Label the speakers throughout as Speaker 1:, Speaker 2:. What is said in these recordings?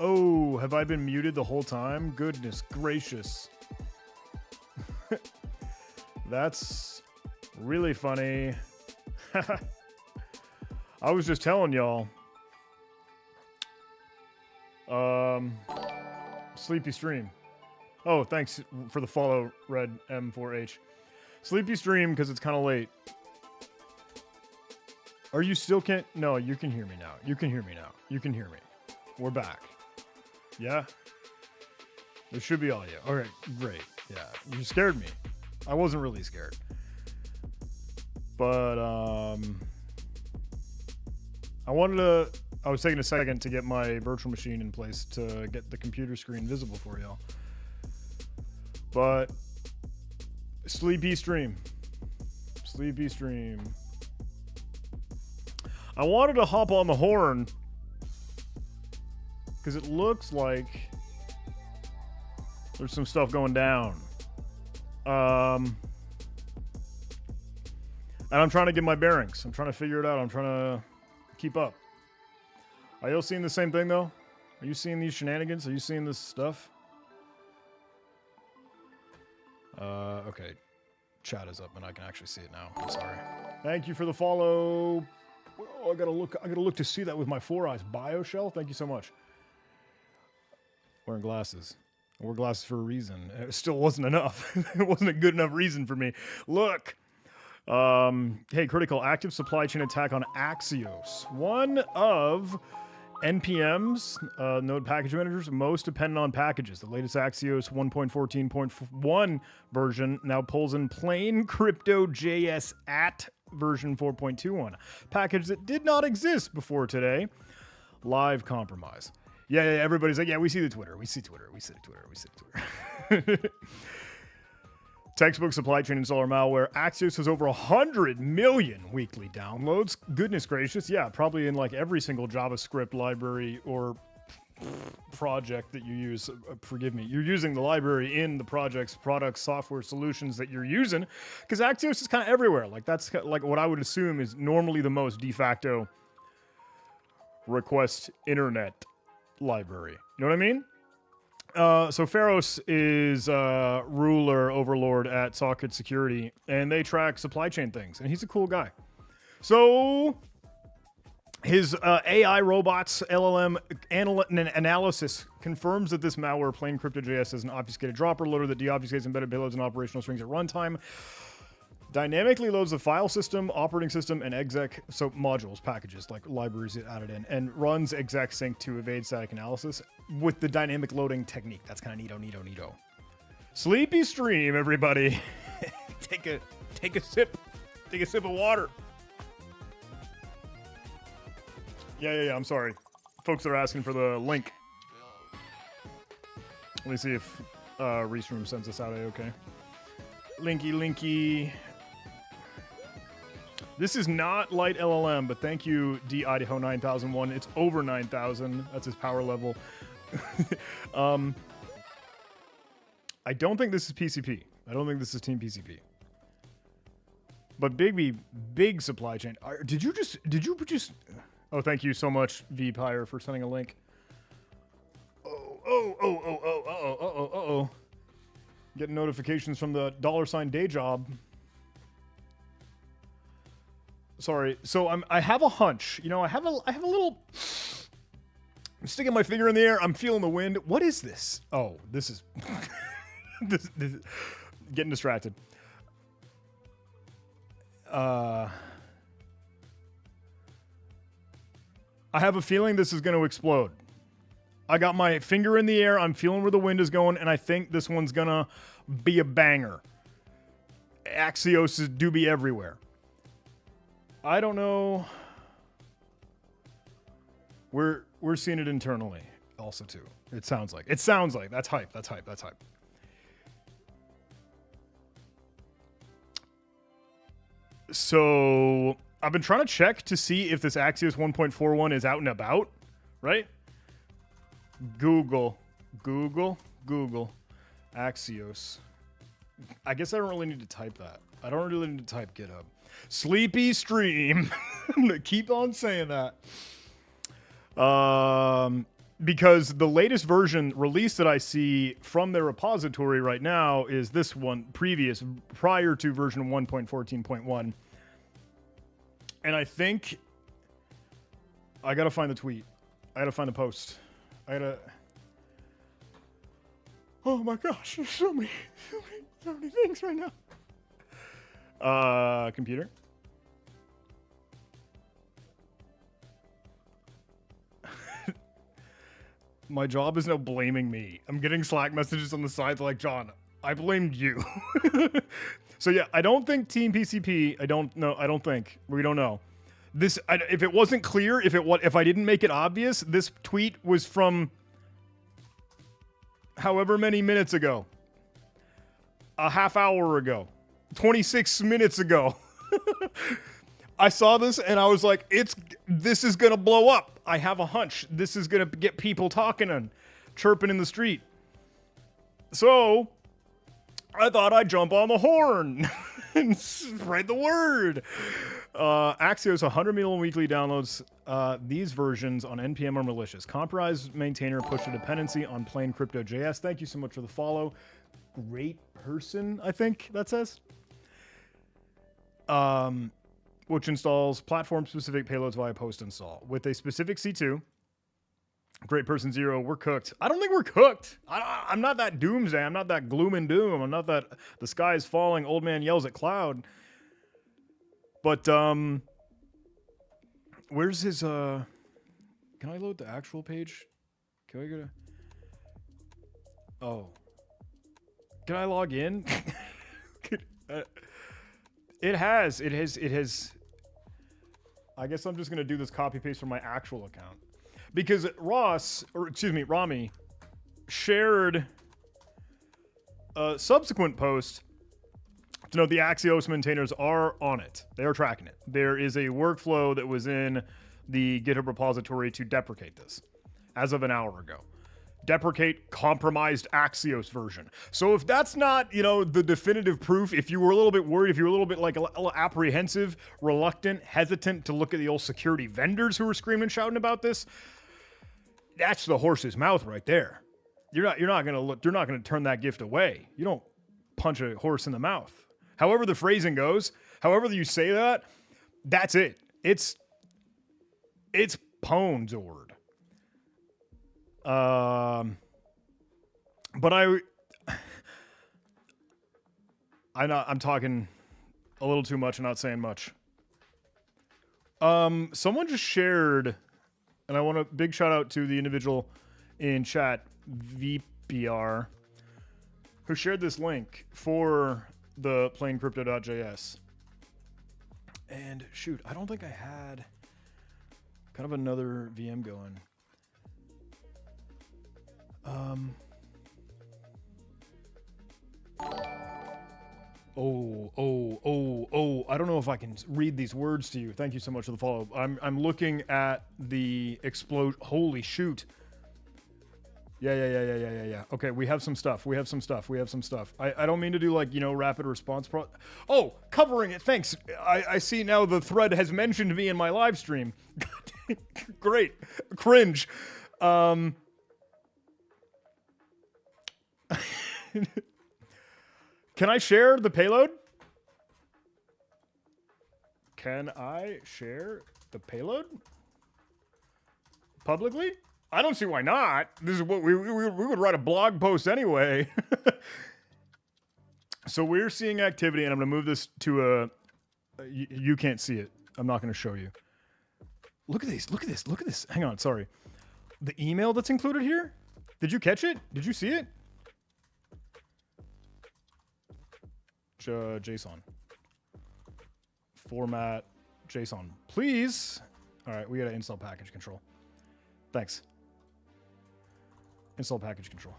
Speaker 1: Oh, have I been muted the whole time? Goodness gracious. That's really funny. I was just telling y'all. Sleepy stream. Oh, thanks for the follow, Red M4H. Sleepy stream because it's kind of late. Are you still can't? No, you can hear me now. You can hear me now. You can hear me. We're back. Yeah? There should be audio. All right, great. Yeah, you scared me. I wasn't really scared. But, I was taking a second to get my virtual machine in place to get the computer screen visible for y'all. But, sleepy stream. Sleepy stream. I wanted to hop on the horn because it looks like there's some stuff going down. And I'm trying to get my bearings. I'm trying to figure it out. I'm trying to keep up. Are y'all seeing the same thing, though? Are you seeing these shenanigans? Are you seeing this stuff? Okay. Chat is up, and I can actually see it now. I'm sorry. Thank you for the follow. Oh, I gotta look to see that with my 4 eyes. BioShell, thank you so much. Wearing glasses. I wore glasses for a reason. It still wasn't enough. It wasn't a good enough reason for me. Look. Hey, critical active supply chain attack on Axios. One of NPM's node package managers most dependent on packages. The latest Axios 1.14.1 version now pulls in plain crypto.js at version 4.21. Package that did not exist before today. Live compromise. Yeah, everybody's like, yeah, we see the Twitter. We see Twitter. Textbook supply chain installer malware. Axios has over 100 million weekly downloads. Goodness gracious. Yeah, probably in like every single JavaScript library or project that you use. Forgive me. You're using the library in the projects, products, software solutions that you're using because Axios is kind of everywhere. Like that's like what I would assume is normally the most de facto request internet library. You know what I mean? So Pharos is ruler, overlord at Socket Security, and they track supply chain things, and he's a cool guy. So his AI robots LLM analysis confirms that this malware, plain crypto.js, is an obfuscated dropper loader that deobfuscates embedded payloads and operational strings at runtime. Dynamically loads the file system, operating system, and exec, so modules, packages, like libraries added in, and runs exec sync to evade static analysis with the dynamic loading technique. That's kind of neato. Sleepy stream, everybody. Take a sip. Take a sip of water. Yeah, I'm sorry. Folks are asking for the link. Let me see if Restream sends us out okay. Linky. This is not light LLM, but thank you, D Idaho 9001. It's over 9,000. That's his power level. I don't think this is PCP. I don't think this is Team PCP. But big supply chain. Did you just? Oh, thank you so much, V Pyre, for sending a link. Oh. Getting notifications from the $ day job. Sorry. So I have a hunch. You know, I have a little. I'm sticking my finger in the air. I'm feeling the wind. What is this? Oh, this is this getting distracted. I have a feeling this is going to explode. I got my finger in the air. I'm feeling where the wind is going, and I think this one's going to be a banger. Axios do be everywhere. I don't know. We're seeing it internally also, too. It sounds like. That's hype. So I've been trying to check to see if this Axios 1.41 is out and about, right? Google. Axios. I guess I don't really need to type that. I don't really need to type GitHub. Sleepy stream. I'm going to keep on saying that. because the latest version release that I see from their repository right now is this one, prior to version 1.14.1. And I think I gotta find the tweet. I gotta find the post. Oh my gosh, there's so many things right now. Computer. My job is now blaming me. I'm getting Slack messages on the side like, John, I blamed you. So yeah, I don't think Team PCP, I don't know. We don't know. If it wasn't clear, if I didn't make it obvious, this tweet was from however many minutes ago. A half hour ago. 26 minutes ago. I saw this and I was like, this is gonna blow up. I have a hunch. This is gonna get people talking and chirping in the street. So I thought I'd jump on the horn and spread the word. Axios 100 million weekly downloads. These versions on NPM are malicious. Compromised maintainer pushed a dependency on plain crypto.js. Thank you so much for the follow. Great person, I think that says. Which installs platform-specific payloads via post-install. With a specific C2, Great Person 0, we're cooked. I don't think we're cooked. I'm not that doomsday. I'm not that gloom and doom. I'm not that the sky is falling, old man yells at cloud. But, where's his, can I load the actual page? Can I go to... Oh. Can I log in? It has. I guess I'm just going to do this copy paste from my actual account. Because Rami shared a subsequent post to know the Axios maintainers are on it. They are tracking it. There is a workflow that was in the GitHub repository to deprecate this as of an hour ago. Deprecate compromised Axios version. So if that's not, the definitive proof, if you were a little bit worried, if you were a little bit like apprehensive, reluctant, hesitant to look at the old security vendors who were screaming and shouting about this, that's the horse's mouth right there. You're not gonna turn that gift away. You don't punch a horse in the mouth. However the phrasing goes, however you say that, that's it. It's Pone's ord. But I'm talking a little too much and not saying much. Someone just shared, and I want a big shout out to the individual in chat, VPR, who shared this link for the plaincrypto.js. And shoot, I don't think I had kind of another VM going. I don't know if I can read these words to you. Thank you so much for the follow. I'm looking at the explode. Holy shoot. Yeah. Okay, we have some stuff. I don't mean to do rapid response covering it. Thanks. I see now the thread has mentioned me in my live stream. Great. Cringe. Can I share the payload? Publicly? I don't see why not. This is what we would write a blog post anyway. So we're seeing activity, and I'm going to move this to you can't see it. I'm not going to show you. Look at this. Hang on, sorry. The email that's included here? Did you catch it? Did you see it? JSON. Format JSON, please. All right, we got to install package control. Thanks. Install package control.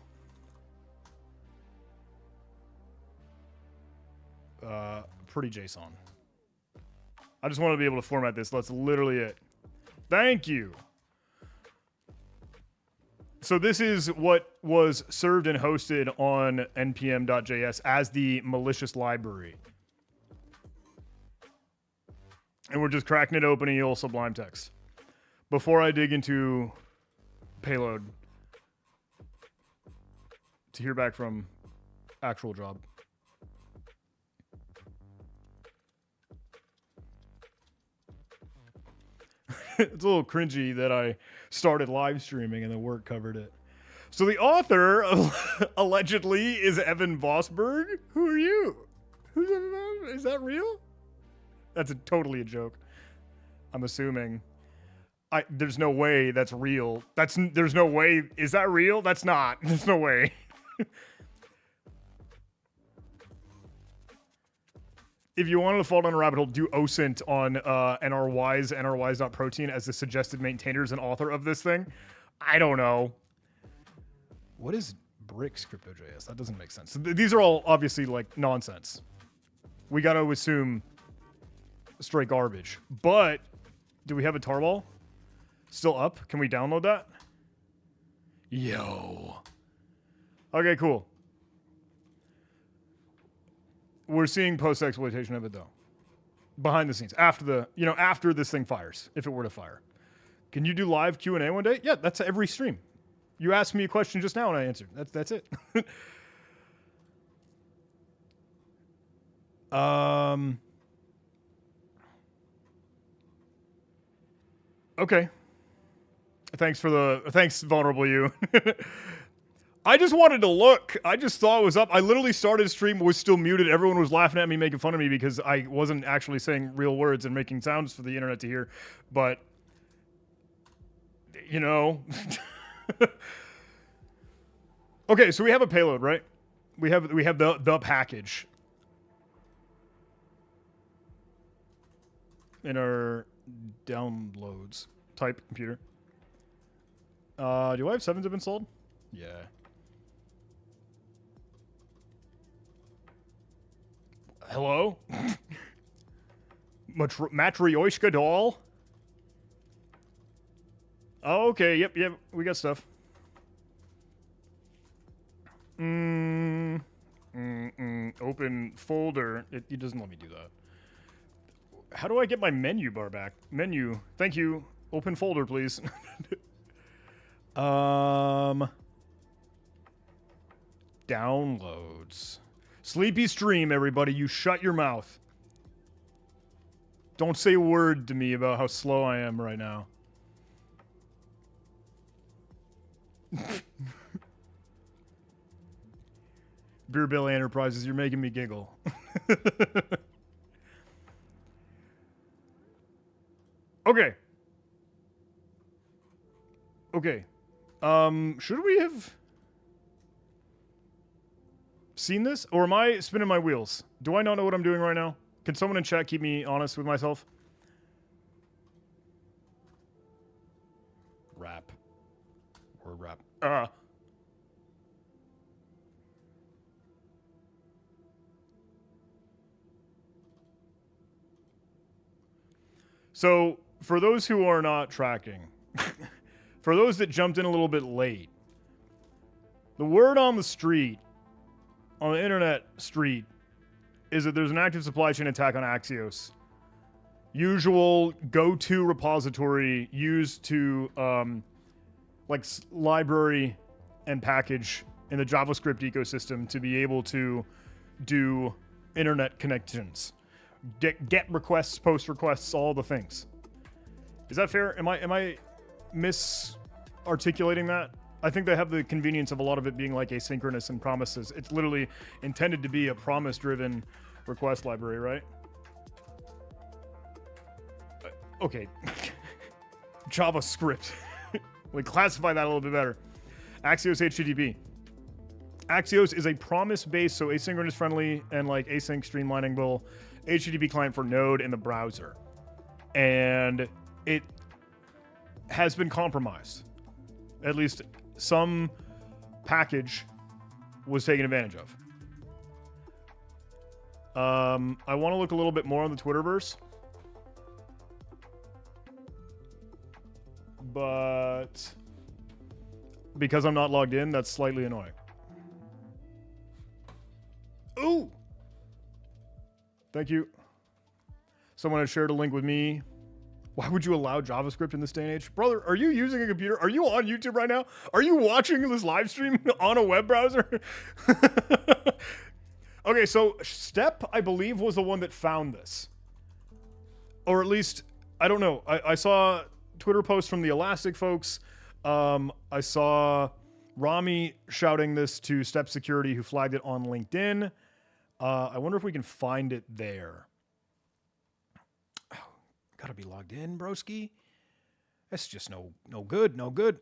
Speaker 1: Pretty JSON. I just want to be able to format this. That's literally it. Thank you. So this is what was served and hosted on npm.js as the malicious library. And we're just cracking it open in Sublime text. Before I dig into payload to hear back from actual job. It's a little cringy that I started live streaming and then work covered it. So the author allegedly is Evan Vosberg. Who are you? Who's Evan Vosberg? Is that real? That's totally a joke. I'm assuming. There's no way that's real. There's no way. Is that real? That's not. There's no way. If you wanted to fall down a rabbit hole, do OSINT on nrys.protein as the suggested maintainers and author of this thing. I don't know. What is Bricks Crypto.js? That doesn't make sense. So these are all obviously like nonsense. We got to assume straight garbage. But do we have a tarball still up? Can we download that? Yo. Okay, cool. We're seeing post-exploitation of it though. Behind the scenes. After this thing fires, if it were to fire. Can you do live Q&A one day? Yeah, that's every stream. You asked me a question just now and I answered. That's it. Okay. Thanks, Vulnerable You. I just wanted to look. I just thought it was up. I literally started a stream, was still muted. Everyone was laughing at me, making fun of me because I wasn't actually saying real words and making sounds for the internet to hear. But, you know. Okay, so we have a payload, right? We have the package in our downloads type computer. Do I have 7-zip installed? Yeah. Hello? Matryoshka doll? Oh, okay, yep, we got stuff. Open folder. It doesn't let me do that. How do I get my menu bar back? Menu. Thank you. Open folder, please. Downloads. Sleepy stream, everybody. You shut your mouth. Don't say a word to me about how slow I am right now. Beer Belly Enterprises, you're making me giggle. Okay. Okay. Should we have seen this? Or am I spinning my wheels? Do I not know what I'm doing right now? Can someone in chat keep me honest with myself? Rap. Word rap. So, for those who are not tracking, for those that jumped in a little bit late, the word on the street, on the internet street, is that there's an active supply chain attack on Axios. Usual go-to repository used to, library and package in the JavaScript ecosystem to be able to do internet connections. Get requests, post requests, all the things. Is that fair? Am I misarticulating that? I think they have the convenience of a lot of it being like asynchronous and promises. It's literally intended to be a promise-driven request library, right? Okay. JavaScript. We classify that a little bit better. Axios HTTP. Axios is a promise-based, so asynchronous friendly and like async streamlining HTTP client for Node in the browser. And it has been compromised. At least some package was taken advantage of. I want to look a little bit more on the Twitterverse. But because I'm not logged in, that's slightly annoying. Ooh! Thank you. Someone had shared a link with me Why would you allow JavaScript in this day and age? Brother, are you using a computer? Are you on YouTube right now? Are you watching this live stream on a web browser? Okay, so Step, I believe, was the one that found this. Or at least, I don't know. I saw Twitter posts from the Elastic folks. I saw Rami shouting this to Step Security, who flagged it on LinkedIn. I wonder if we can find it there. Gotta be logged in, broski. That's just no good, no good.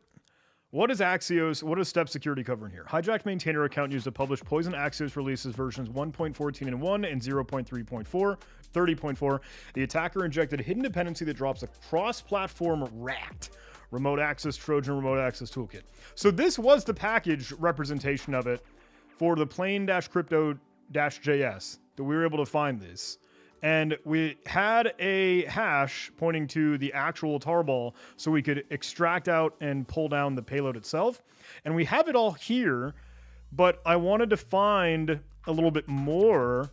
Speaker 1: What is Axios? What does Step Security cover in here? Hijacked maintainer account used to publish Poison Axios releases versions 1.14 and 1 and 0.3.4, 30.4. The attacker injected a hidden dependency that drops a cross-platform RAT, remote access Trojan remote access toolkit. So this was the package representation of it for the plain-crypto-js that we were able to find this. And we had a hash pointing to the actual tarball so we could extract out and pull down the payload itself. And we have it all here, but I wanted to find a little bit more,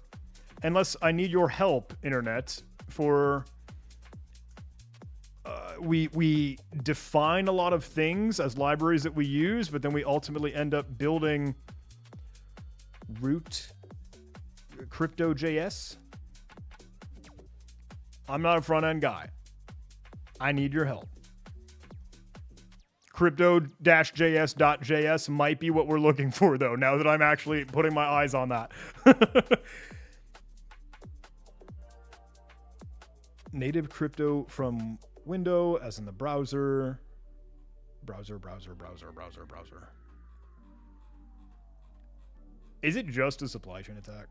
Speaker 1: unless I need your help, Internet, for... we define a lot of things as libraries that we use, but then we ultimately end up building root crypto.js. I'm not a front-end guy. I need your help. Crypto-js.js might be what we're looking for, though, now that I'm actually putting my eyes on that. Native crypto from window, as in the browser. Browser. Is it just a supply chain attack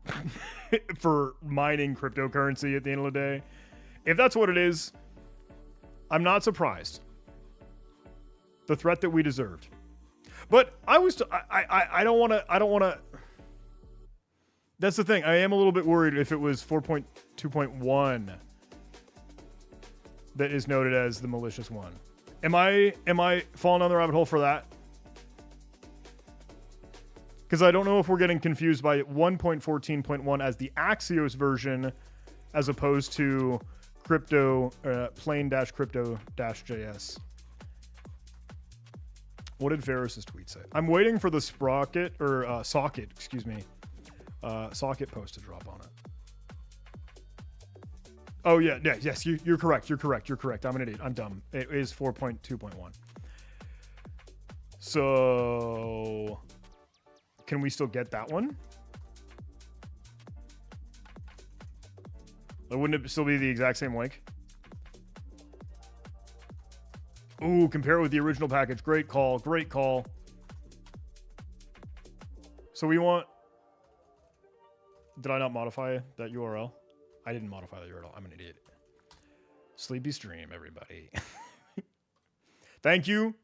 Speaker 1: for mining cryptocurrency at the end of the day? If that's what it is, I'm not surprised. The threat that we deserved. But I don't want to. That's the thing. I am a little bit worried if it was 4.2.1 that is noted as the malicious one. Am I falling down the rabbit hole for that? Because I don't know if we're getting confused by 1.14.1 as the Axios version, as opposed to crypto plain-crypto-js. What did Ferris's tweet say? I'm waiting for the socket post to drop on it. Oh yeah, yes, you're correct. You're correct. I'm an idiot. I'm dumb. It is 4.2.1. So, can we still get that one? Or wouldn't it still be the exact same link? Ooh, compare it with the original package. Great call. So we want... Did I not modify that URL? I didn't modify that URL. I'm an idiot. Sleepy stream, everybody. Thank you.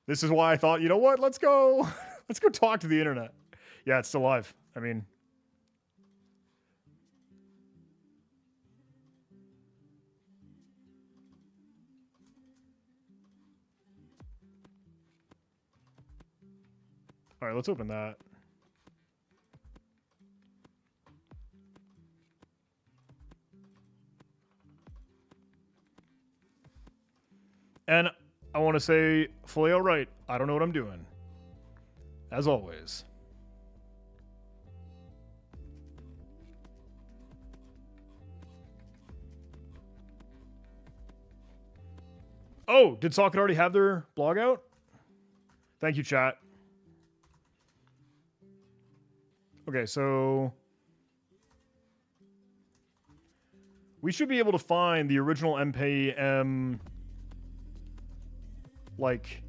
Speaker 1: This is why I thought, you know what? Let's go talk to the internet. Yeah, it's still live. I mean... All right, let's open that. And I want to say, fully all right, I don't know what I'm doing. As always. Oh, did Socket already have their blog out? Thank you, chat. Okay, so we should be able to find the original NPM like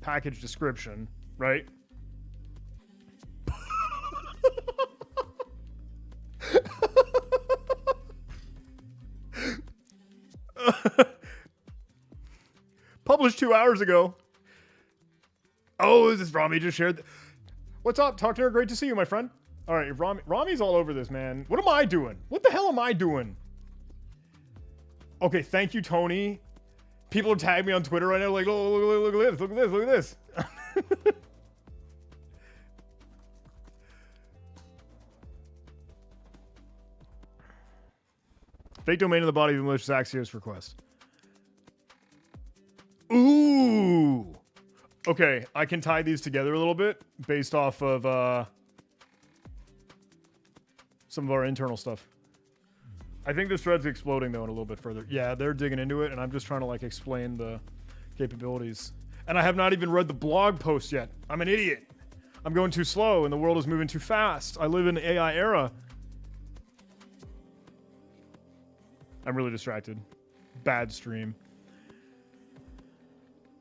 Speaker 1: package description, right? Published 2 hours ago. Oh, is this Rami just shared? What's up, Talk Nerd? Great to see you, my friend. All right, Rami's all over this, man. What am I doing? What the hell am I doing? Okay, thank you, Tony. People are tagging me on Twitter right now, like, look at this. Fake domain in the body of the malicious axios request. Ooh. Okay, I can tie these together a little bit based off of some of our internal stuff. I think this thread's exploding though in a little bit further. Yeah, they're digging into it, and I'm just trying to like explain the capabilities. And I have not even read the blog post yet. I'm an idiot. I'm going too slow, and the world is moving too fast. I live in the AI era. I'm really distracted. Bad stream.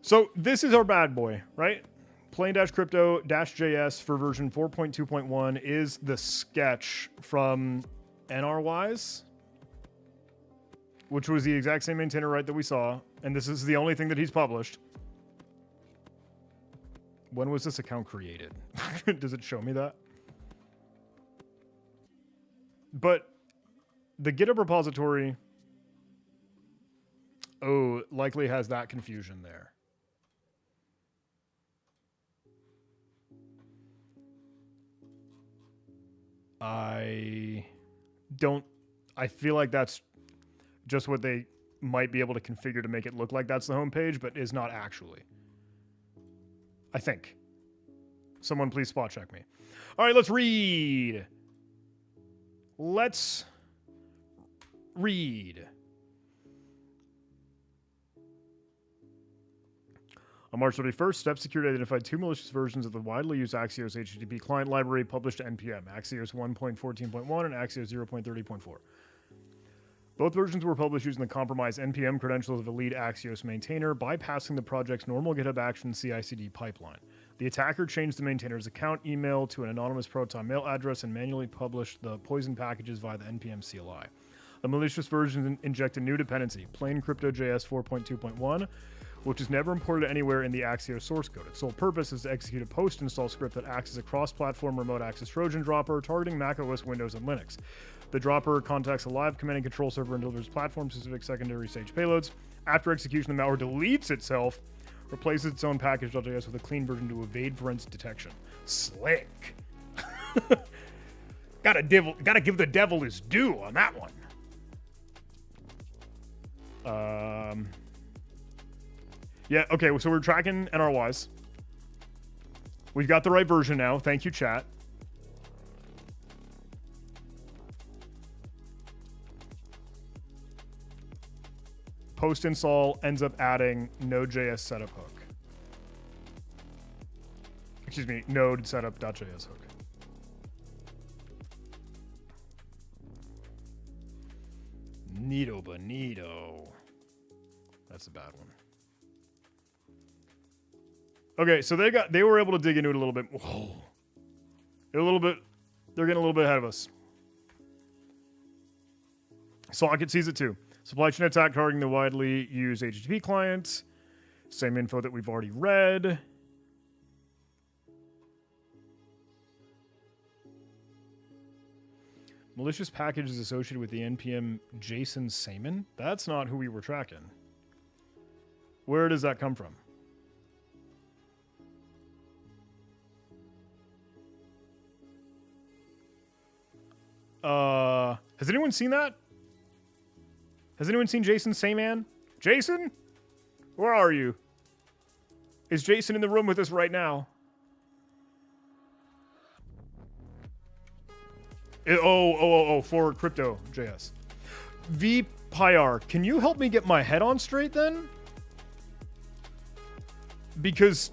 Speaker 1: So this is our bad boy, right? Plain-crypto-js for version 4.2.1 is the sketch from NRWise, which was the exact same maintainer, right, that we saw. And this is the only thing that he's published. When was this account created? Does it show me that? But the GitHub repository, likely has that confusion there. I feel like that's just what they might be able to configure to make it look like that's the homepage, but is not actually. I think. Someone please spot check me. All right, let's read. Let's read. On March 31st, Step Security identified two malicious versions of the widely used Axios HTTP client library published to NPM, Axios 1.14.1 and Axios 0.30.4. Both versions were published using the compromised NPM credentials of a lead Axios maintainer, bypassing the project's normal GitHub Actions CI/CD pipeline. The attacker changed the maintainer's account email to an anonymous Proton mail address and manually published the poison packages via the NPM CLI. The malicious version injected new dependency, plain-crypto.js 4.2.1, which is never imported anywhere in the Axios source code. Its sole purpose is to execute a post-install script that acts as a cross-platform remote access Trojan dropper targeting macOS, Windows, and Linux. The dropper contacts a live command and control server and delivers platform-specific secondary stage payloads. After execution, the malware deletes itself, replaces its own package.js with a clean version to evade forensic detection. Slick. Gotta give the devil his due on that one. Yeah, okay, so we're tracking NRWise. We've got the right version now. Thank you, chat. Post install ends up adding Node.js setup hook. Excuse me, node setup.js hook. Neato bonito. That's a bad one. Okay, so they were able to dig into it a little bit. Whoa. They're getting a little bit ahead of us. Socket sees it too. Supply chain attack targeting the widely used HTTP client. Same info that we've already read. Malicious packages associated with the NPM Jason Saman. That's not who we were tracking. Where does that come from? Has anyone seen that? Has anyone seen Jason Saman? Jason? Where are you? Is Jason in the room with us right now? For crypto.js. VPyR, can you help me get my head on straight then? Because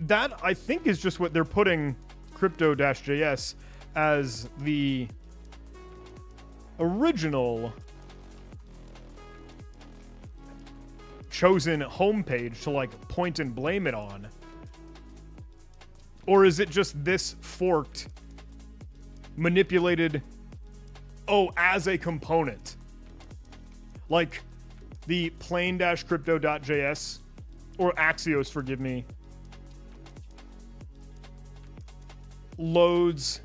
Speaker 1: that, I think, is just what they're putting crypto-js as the original chosen homepage to like point and blame it on. Or is it just this forked, manipulated, as a component? Like the plain-crypto.js or Axios, forgive me, loads.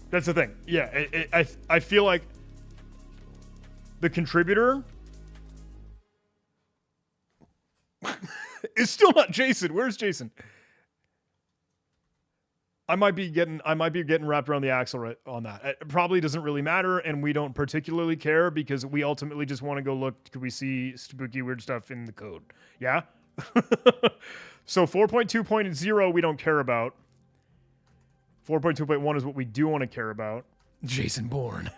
Speaker 1: That's the thing. Yeah, I feel like the contributor is still not Jason. Where's Jason? I might be getting wrapped around the axle right on that. It probably doesn't really matter, and we don't particularly care because we ultimately just want to go look. Could we see spooky weird stuff in the code? Yeah. So 4.2.0 we don't care about. 4.2.1 is what we do want to care about. Jason Bourne.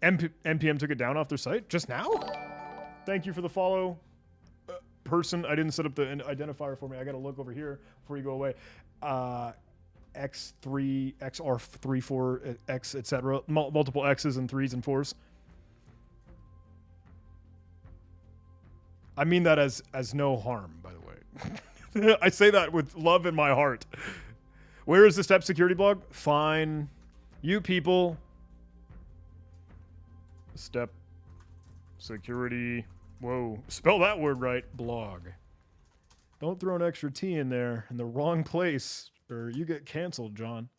Speaker 1: NPM took it down off their site just now? Thank you for the follow. Person, I didn't set up the identifier for me. I got to look over here before you go away. X3, XR3, 4, X, etc. Multiple X's and 3s and 4s. I mean that as no harm, by the way. I say that with love in my heart. Where is the step security blog? Fine. You people. Step security. Whoa. Spell that word right. Blog. Don't throw an extra T in there in the wrong place or you get canceled, John.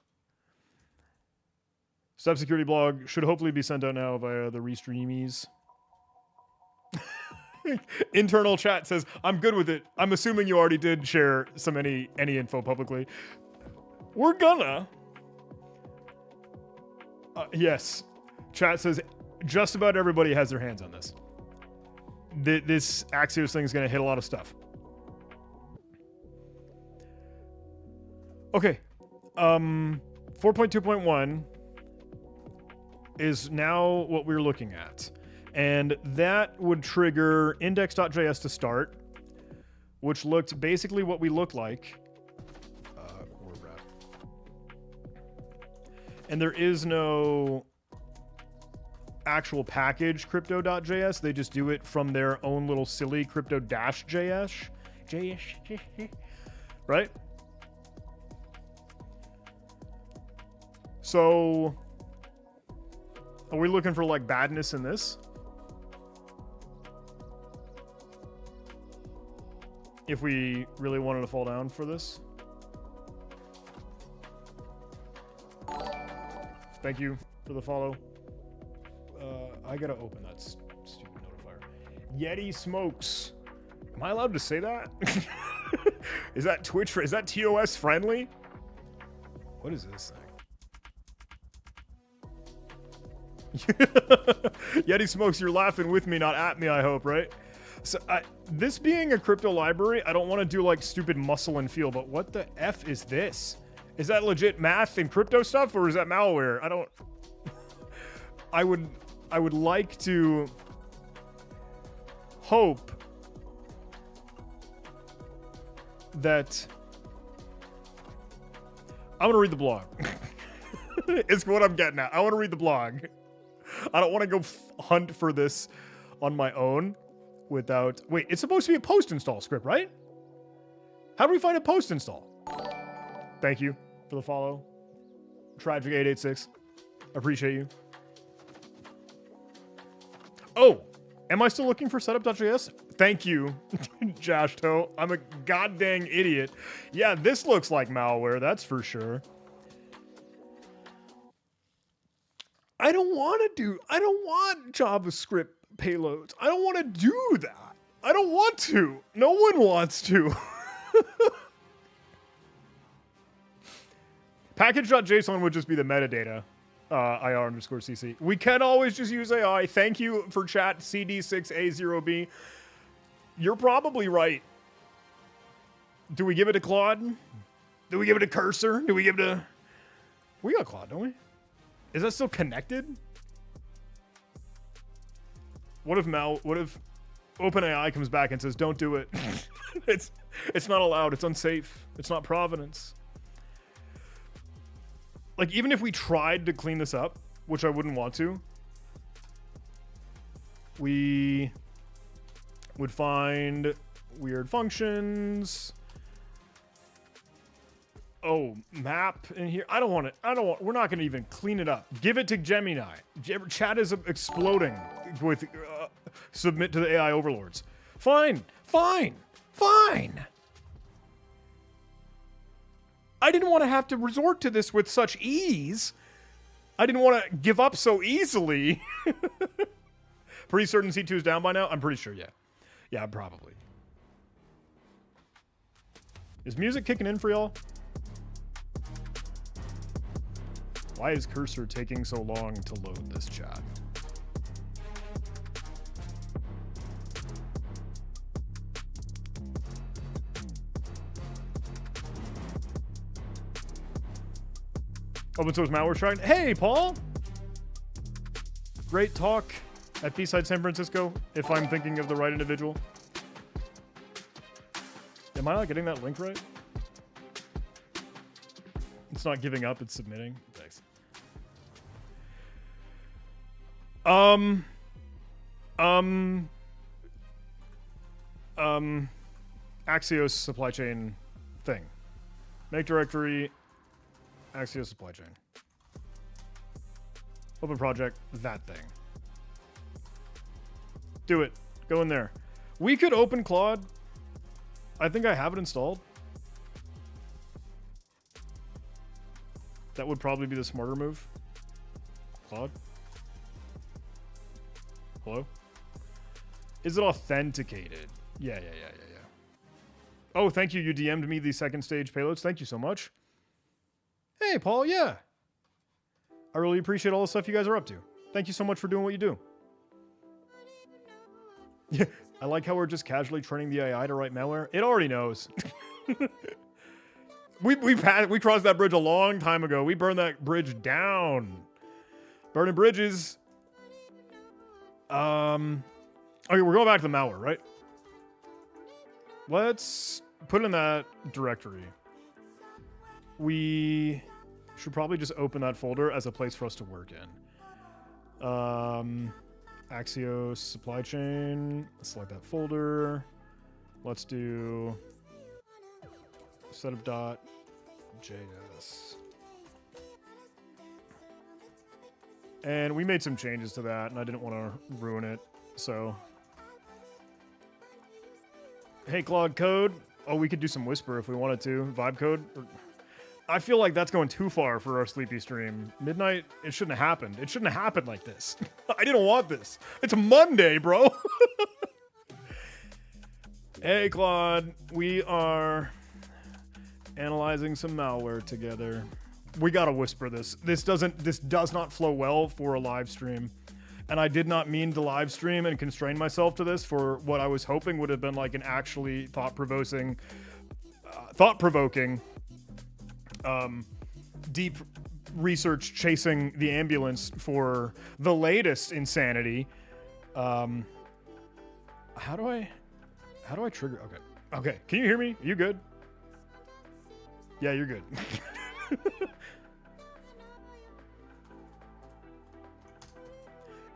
Speaker 1: Step security blog should hopefully be sent out now via the restreamies. Internal chat says, I'm good with it. I'm assuming you already did share any info publicly. We're gonna. Yes. Chat says just about everybody has their hands on this. This Axios thing is going to hit a lot of stuff. Okay. 4.2.1 is now what we're looking at. And that would trigger index.js to start, which looked basically what we look like. And there is no actual package crypto.js. They just do it from their own little silly crypto-js. Right? So are we looking for like badness in this? If we really wanted to fall down for this? Thank you for the follow. I gotta open that stupid notifier. Yeti Smokes. Am I allowed to say that? Is that Twitch? Is that TOS friendly? What is this thing? Yeti Smokes, you're laughing with me, not at me, I hope, right? So this being a crypto library, I don't want to do like stupid muscle and feel, but what the F is this? Is that legit math and crypto stuff, or is that malware? I don't... I would like to hope that... I want to read the blog. It's what I'm getting at. I want to read the blog. I don't want to go hunt for this on my own without... Wait, it's supposed to be a post install script, right? How do we find a post install? Thank you for the follow. Tragic886. Appreciate you. Oh, am I still looking for setup.js? Thank you, Jashto. I'm a goddamn idiot. Yeah, this looks like malware, that's for sure. I don't want JavaScript payloads. I don't want to do that. I don't want to. No one wants to. Package.json would just be the metadata. IR_CC. We can always just use AI. Thank you for chat, CD6A0B. You're probably right. Do we give it to Claude? Do we give it to Cursor? Do we give it to... We got Claude, don't we? Is that still connected? What if OpenAI comes back and says, don't do it? It's not allowed. It's unsafe. It's not Providence. Like, even if we tried to clean this up, which I wouldn't want to, we would find weird functions. Oh, map in here. I don't want it. We're not going to even clean it up. Give it to Gemini. Chat is exploding with submit to the AI overlords. Fine. I didn't want to have to resort to this with such ease. I didn't want to give up so easily. Pretty certain C2 is down by now? I'm pretty sure, yeah. Yeah, probably. Is music kicking in for y'all? Why is cursor taking so long to load this chat? Open source malware trying. Hey, Paul. Great talk at B-Side San Francisco, if I'm thinking of the right individual. Am I not getting that link right? It's not giving up, it's submitting. Thanks. Axios supply chain thing. Make directory, Axios supply chain. Open project, that thing. Do it. Go in there. We could open Claude. I think I have it installed. That would probably be the smarter move. Claude? Hello? Is it authenticated? Yeah. Oh, thank you. You DM'd me the second stage payloads. Thank you so much. Hey, Paul. Yeah. I really appreciate all the stuff you guys are up to. Thank you so much for doing what you do. Yeah, I like how we're just casually training the AI to write malware. It already knows. we crossed that bridge a long time ago. We burned that bridge down. Burning bridges. Okay, we're going back to the malware, right? Let's put in that directory. We should probably just open that folder as a place for us to work in. Axios supply chain. Let's select that folder. Let's do setup.js. And we made some changes to that, and I didn't want to ruin it, so. Hey, Claude Code. Oh, we could do some Whisper if we wanted to. Vibe Code. I feel like that's going too far for our sleepy stream. Midnight, it shouldn't have happened. It shouldn't have happened like this. I didn't want this. It's Monday, bro. Hey, Claude. We are analyzing some malware together. We gotta whisper this. This does not flow well for a live stream. And I did not mean to live stream and constrain myself to this for what I was hoping would have been like an actually thought-provoking, deep research chasing the ambulance for the latest insanity. How do I trigger? Okay. Can you hear me? You good? Yeah, you're good.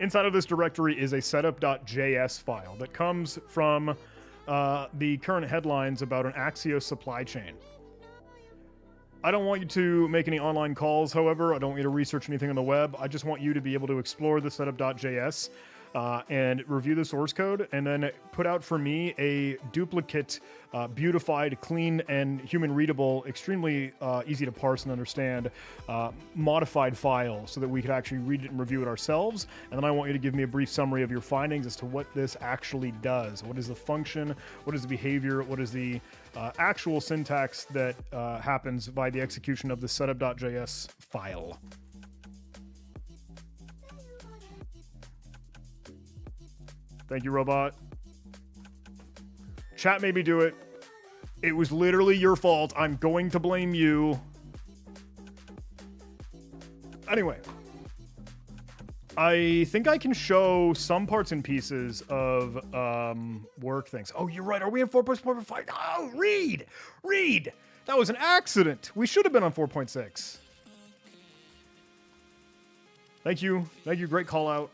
Speaker 1: Inside of this directory is a setup.js file that comes from the current headlines about an Axios supply chain. I don't want you to make any online calls, however. I don't want you to research anything on the web. I just want you to be able to explore the setup.js and review the source code, and then put out for me a duplicate, beautified, clean, and human-readable, extremely easy to parse and understand, modified file so that we could actually read it and review it ourselves. And then I want you to give me a brief summary of your findings as to what this actually does. What is the function? What is the behavior? What is the actual syntax that happens by the execution of the setup.js file? Thank you, robot. Chat made me do it. It was literally your fault. I'm going to blame you. Anyway. I think I can show some parts and pieces of work things. Oh, you're right. Are we in 4.5? Oh, read! That was an accident. We should have been on 4.6. Thank you. Great call out.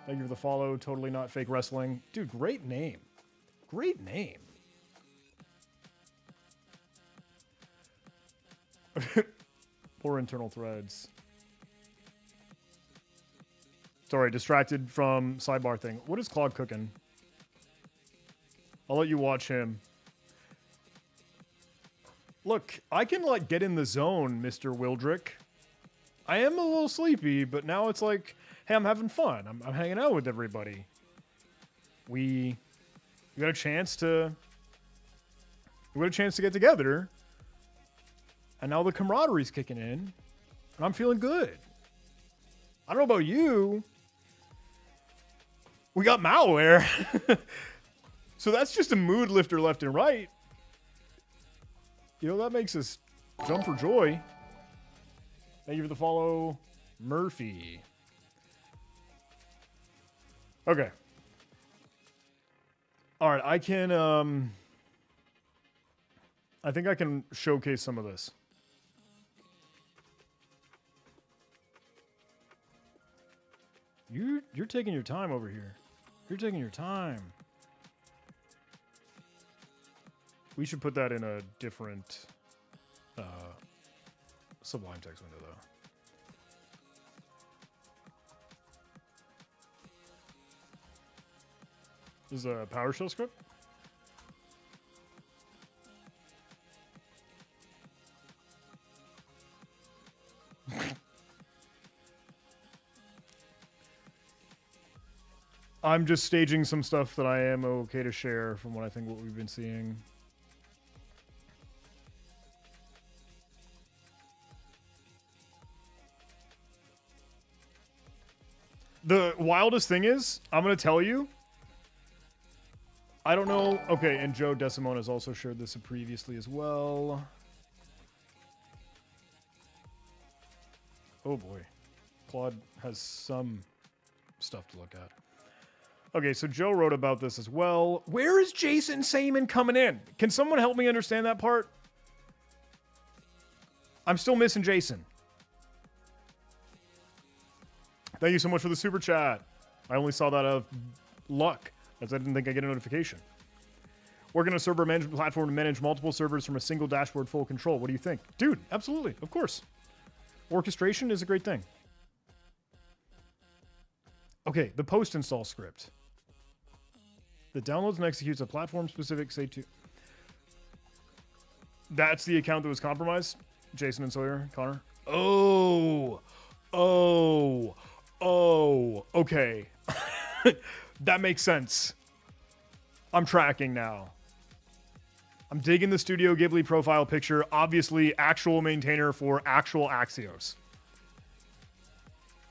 Speaker 1: Thank you for the follow. Totally not fake wrestling. Dude, great name. Poor internal threads. Sorry, distracted from sidebar thing. What is Claude cooking? I'll let you watch him. Look, I can like get in the zone, Mr. Wildrick. I am a little sleepy, but now it's like, hey, I'm having fun. I'm hanging out with everybody. We got a chance to get together, and now the camaraderie's kicking in. And I'm feeling good. I don't know about you. We got malware. So that's just a mood lifter left and right. You know, that makes us jump for joy. Thank you for the follow, Murphy. Okay. All right, I can, I think I can showcase some of this. You're taking your time over here. You're taking your time. We should put that in a different Sublime text window, though. This is a PowerShell script? I'm just staging some stuff that I am okay to share from what we've been seeing. The wildest thing is, I'm going to tell you, I don't know. Okay, and Joe Desimone has also shared this previously as well. Oh boy. Claude has some stuff to look at. Okay, so Joe wrote about this as well. Where is Jason Sayman coming in? Can someone help me understand that part? I'm still missing Jason. Thank you so much for the super chat. I only saw that out of luck, as I didn't think I'd get a notification. Working on a server management platform to manage multiple servers from a single dashboard, full control. What do you think? Dude, absolutely. Of course. Orchestration is a great thing. Okay, the post-install script. That downloads and executes a platform-specific say2. That's the account that was compromised? Jason and Sawyer, Connor? Oh, okay. That makes sense. I'm tracking now. I'm digging the Studio Ghibli profile picture. Obviously, actual maintainer for actual Axios.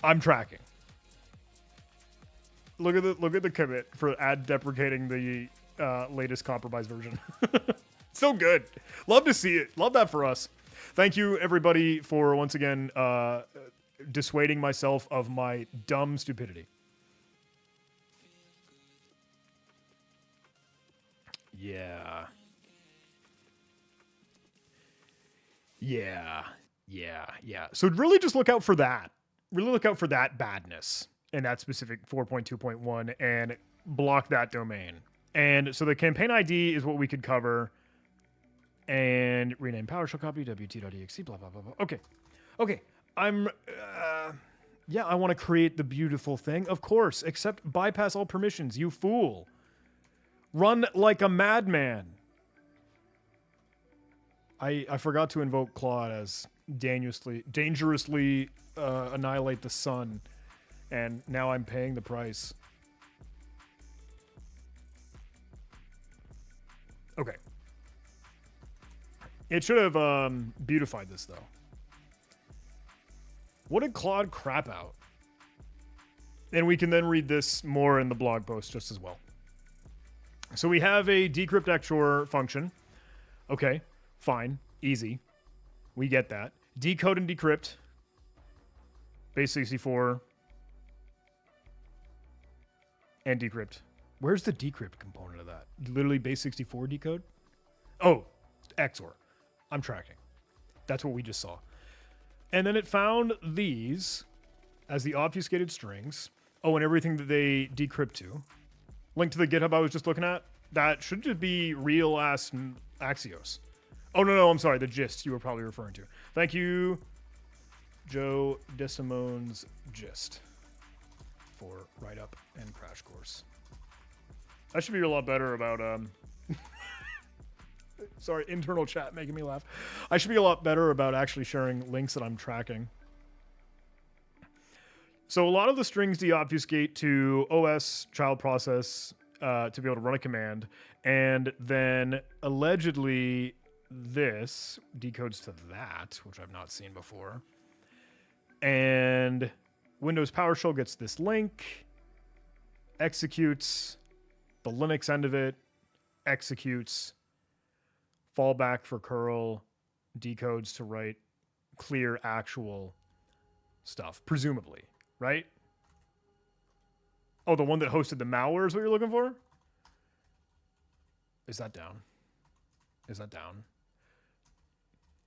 Speaker 1: I'm tracking. Look at the commit for ad deprecating the latest compromised version. So good. Love to see it. Love that for us. Thank you, everybody, for once again dissuading myself of my dumb stupidity. Yeah. So really just look out for that. Really look out for that badness in that specific 4.2.1 and block that domain. And so the campaign ID is what we could cover. And rename PowerShell copy, wt.exe, blah, blah, blah, blah. Okay. Yeah, I want to create the beautiful thing. Of course, except bypass all permissions, you fool. Run like a madman. I forgot to invoke Claude as dangerously annihilate the sun. And now I'm paying the price. Okay. It should have beautified this, though. What did Claude crap out? And we can then read this more in the blog post just as well. So we have a decrypt XOR function. Okay, fine, easy. We get that. Decode and decrypt. Base 64. And decrypt. Where's the decrypt component of that? Literally base 64 decode? Oh, XOR. I'm tracking. That's what we just saw. And then it found these as the obfuscated strings. Oh, and everything that they decrypt to. Link to the GitHub I was just looking at. That should just be real-ass Axios. Oh, no, I'm sorry. The gist you were probably referring to. Thank you, Joe Desimone's gist for write-up and crash course. I should be a lot better about... Sorry, internal chat making me laugh. I should be a lot better about actually sharing links that I'm tracking. So a lot of the strings deobfuscate to OS child process to be able to run a command. And then allegedly this decodes to that, which I've not seen before. And Windows PowerShell gets this link, executes the Linux end of it, executes, fallback for curl, decodes to write clear actual stuff, presumably, right? Oh, the one that hosted the malware is what you're looking for? Is that down? Is that down?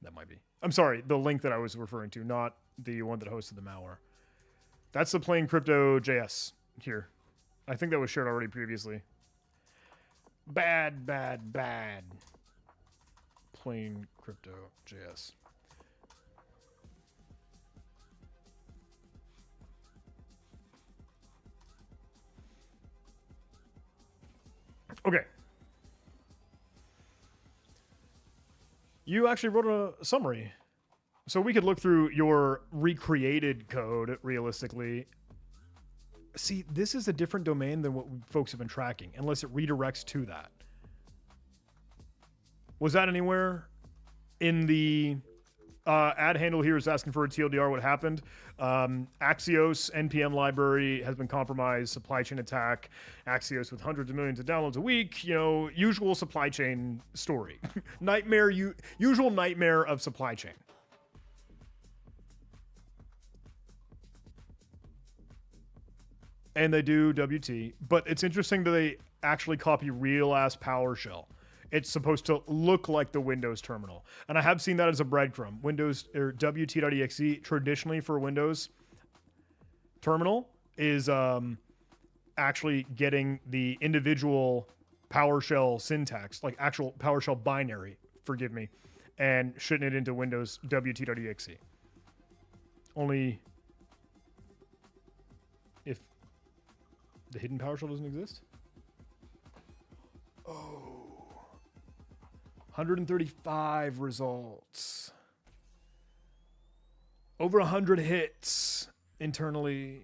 Speaker 1: That might be. I'm sorry, the link that I was referring to, not the one that hosted the malware. That's the plain crypto.js here. I think that was shared already previously. Bad, bad, bad. Plain crypto.js. Okay. You actually wrote a summary. So we could look through your recreated code realistically. See, this is a different domain than what folks have been tracking, unless it redirects to that. Was that anywhere in the ad handle here is asking for a TLDR? What happened? Axios NPM library has been compromised. Supply chain attack. Axios with hundreds of millions of downloads a week. You know, usual supply chain story. Nightmare. Usual nightmare of supply chain. And they do WT, but it's interesting that they actually copy real ass PowerShell. It's supposed to look like the Windows terminal. And I have seen that as a breadcrumb. Windows or WT.exe traditionally for Windows terminal is actually getting the individual PowerShell syntax, like actual PowerShell binary, forgive me, and shitting it into Windows WT.exe. Only if the hidden PowerShell doesn't exist? Oh. 135 results. Over 100 hits internally.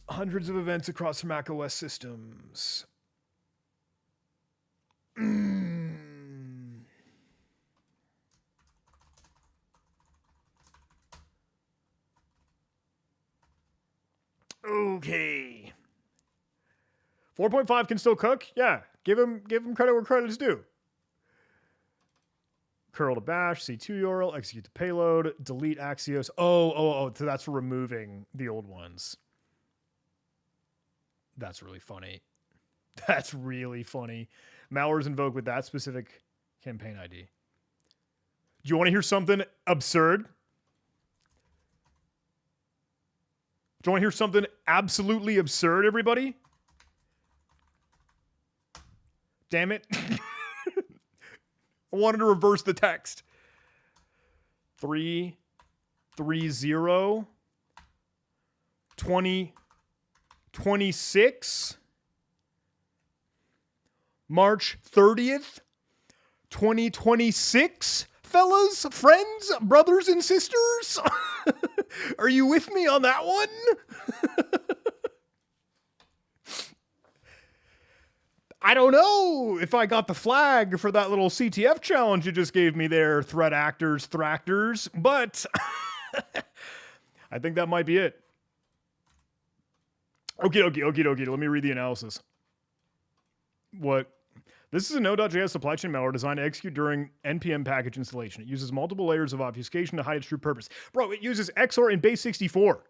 Speaker 1: Hundreds of events across Mac OS systems. Okay. 4.5 can still cook? Yeah. Give him credit where credit is due. Curl to bash, C2 URL, execute the payload, delete axios. Oh, so that's for removing the old ones. That's really funny. That's really funny. Malware's invoked with that specific campaign ID. Do you want to hear something absurd? Do you want to hear something absolutely absurd, everybody? Damn it. I wanted to reverse the text. 330 2026 March 30th 2026, fellas, friends, brothers and sisters. Are you with me on that one? I don't know if I got the flag for that little CTF challenge you just gave me there, threat actors, thractors, but I think that might be it. Okie dokie. Let me read the analysis. What? This is a Node.js supply chain malware designed to execute during NPM package installation. It uses multiple layers of obfuscation to hide its true purpose. Bro, it uses XOR and base 64.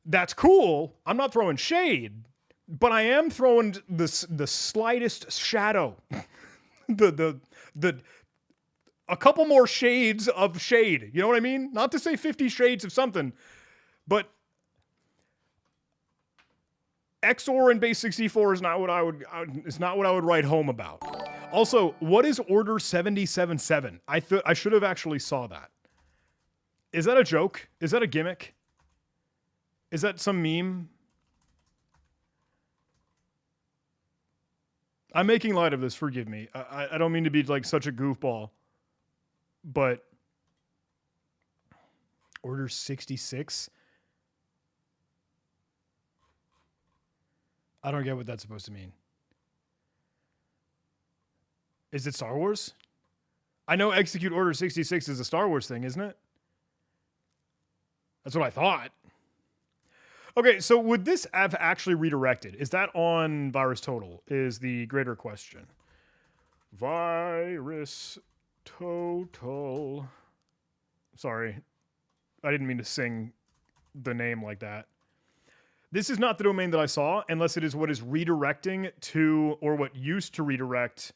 Speaker 1: That's cool. I'm not throwing shade. But I am throwing the slightest shadow, a couple more shades of shade. You know what I mean? Not to say 50 shades of something, but XOR and base 64 is not what I would write home about. Also, what is order 777? I should have actually saw that. Is that a joke? Is that a gimmick? Is that some meme? I'm making light of this, forgive me. I don't mean to be like such a goofball, but order 66? I don't get what that's supposed to mean. Is it Star Wars? I know execute order 66 is a Star Wars thing, isn't it? That's what I thought. Okay, so would this have actually redirected? Is that on virus total? Is the greater question. Virus total. Sorry, I didn't mean to sing the name like that. This is not the domain that I saw, unless it is what is redirecting to, or what used to redirect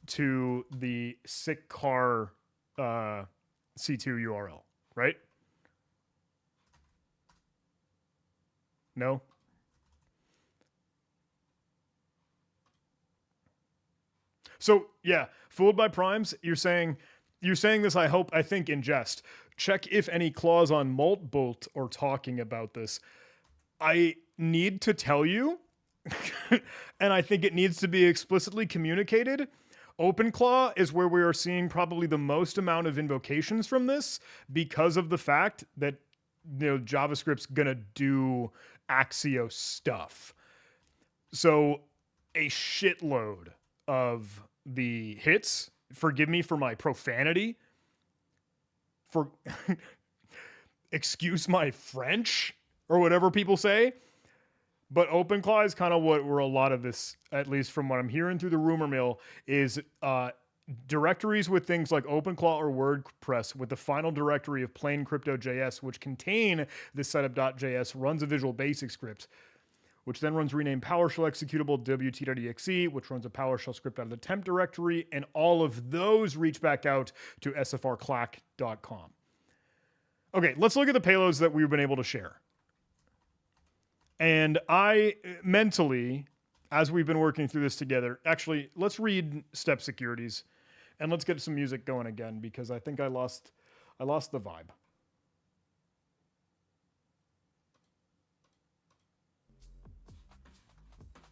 Speaker 1: to the sick car C2 URL, right? No? So, yeah, fooled by primes, you're saying this, I think in jest. Check if any clause on Maltbolt are talking about this. I need to tell you, and I think it needs to be explicitly communicated. OpenClaw is where we are seeing probably the most amount of invocations from this because of the fact that JavaScript's gonna do axios stuff. So a shitload of the hits, forgive me for my profanity, for excuse my French, or whatever people say, but OpenClaw is kind of where a lot of this, at least from what I'm hearing through the rumor mill, is directories with things like OpenClaw or WordPress with the final directory of plain crypto.js, which contain the setup.js, runs a Visual Basic script, which then runs renamed PowerShell executable wt.exe, which runs a PowerShell script out of the temp directory, and all of those reach back out to sfrclack.com. Okay, let's look at the payloads that we've been able to share. And I mentally, as we've been working through this together, actually, let's read step securities and let's get some music going again, because I think I lost the vibe.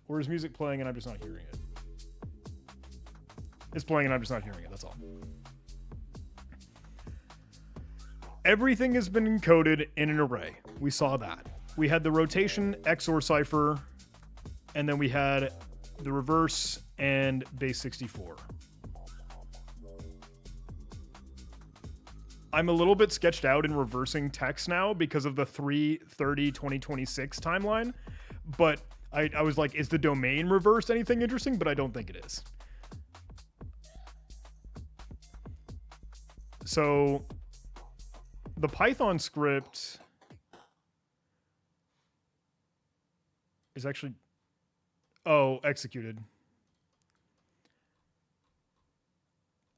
Speaker 1: Or is music playing and I'm just not hearing it? It's playing and I'm just not hearing it, that's all. Everything has been encoded in an array. We saw that. We had the rotation XOR cipher, and then we had the reverse and base 64. I'm a little bit sketched out in reversing text now because of the 3/30/2026 timeline, but I was like, is the domain reversed anything interesting? But I don't think it is. So the Python script is actually, executed.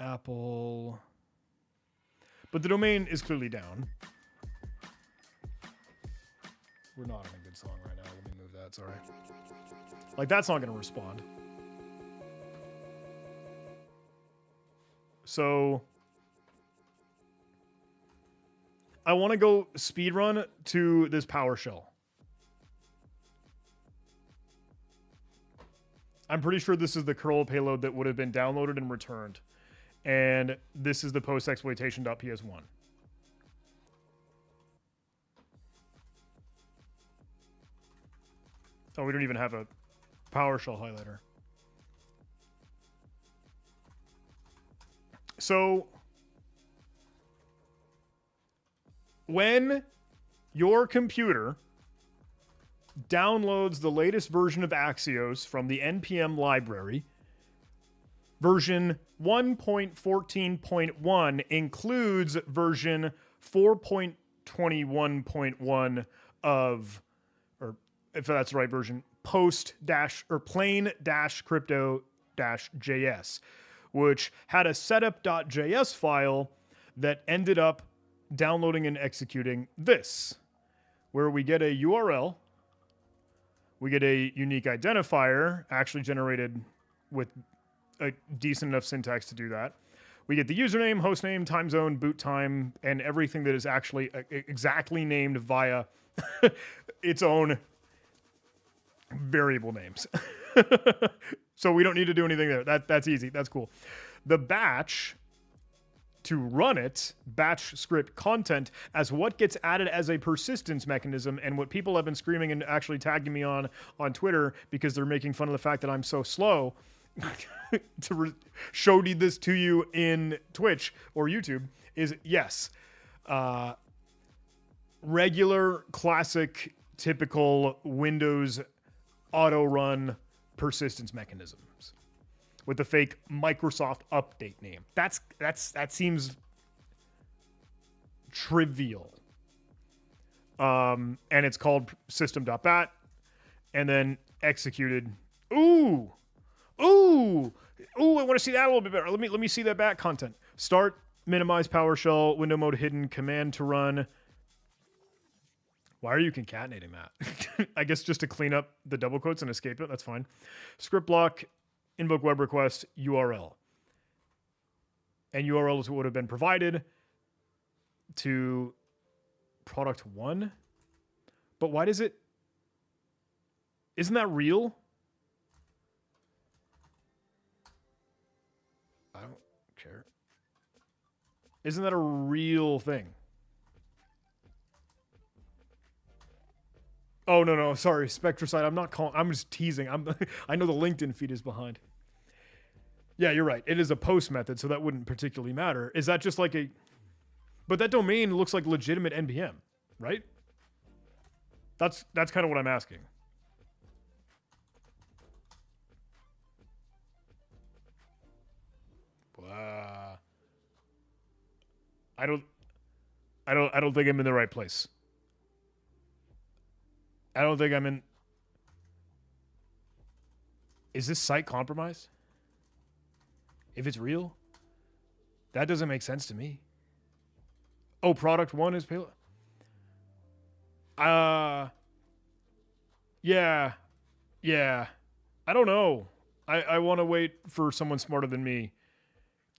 Speaker 1: Apple. But the domain is clearly down. We're not in a good song right now. Let me move that, sorry. Like, that's not going to respond. So I want to go speedrun to this PowerShell. I'm pretty sure this is the curl payload that would have been downloaded and returned. And this is the post-exploitation.ps1. Oh, we don't even have a PowerShell highlighter. So when your computer downloads the latest version of Axios from the NPM library, version 1.14.1 includes version 4.21.1 of, or if that's the right version, post-plain-crypto-js, which had a setup.js file that ended up downloading and executing this, where we get a URL, we get a unique identifier, actually generated with a decent enough syntax to do that. We get the username, hostname, time zone, boot time, and everything that is actually exactly named via its own variable names. So we don't need to do anything there. That's easy. That's cool. The batch, to run it, batch script content, as what gets added as a persistence mechanism, and what people have been screaming and actually tagging me on Twitter because they're making fun of the fact that I'm so slow, to show this to you in Twitch or YouTube is yes. Regular, classic, typical Windows auto run persistence mechanisms with the fake Microsoft update name. That seems trivial. And it's called system.bat and then executed. Ooh, I want to see that a little bit better. Let me see that bat content. Start, minimize PowerShell, window mode hidden, command to run. Why are you concatenating that? I guess just to clean up the double quotes and escape it. That's fine. Script block, invoke web request, URL. And URL is what would have been provided to product 1. But why does it... Isn't that real? I don't care. Isn't that a real thing? Oh, no, sorry, Spectracide. I'm not calling. I'm just teasing. I know the LinkedIn feed is behind. Yeah, you're right. It is a post method, so that wouldn't particularly matter. Is that just like a... But that domain looks like legitimate NPM, right? That's kind of what I'm asking. I don't think I'm in the right place. I don't think I'm in... Is this site compromised? If it's real? That doesn't make sense to me. Oh, product 1 is payload? Yeah. I don't know. I want to wait for someone smarter than me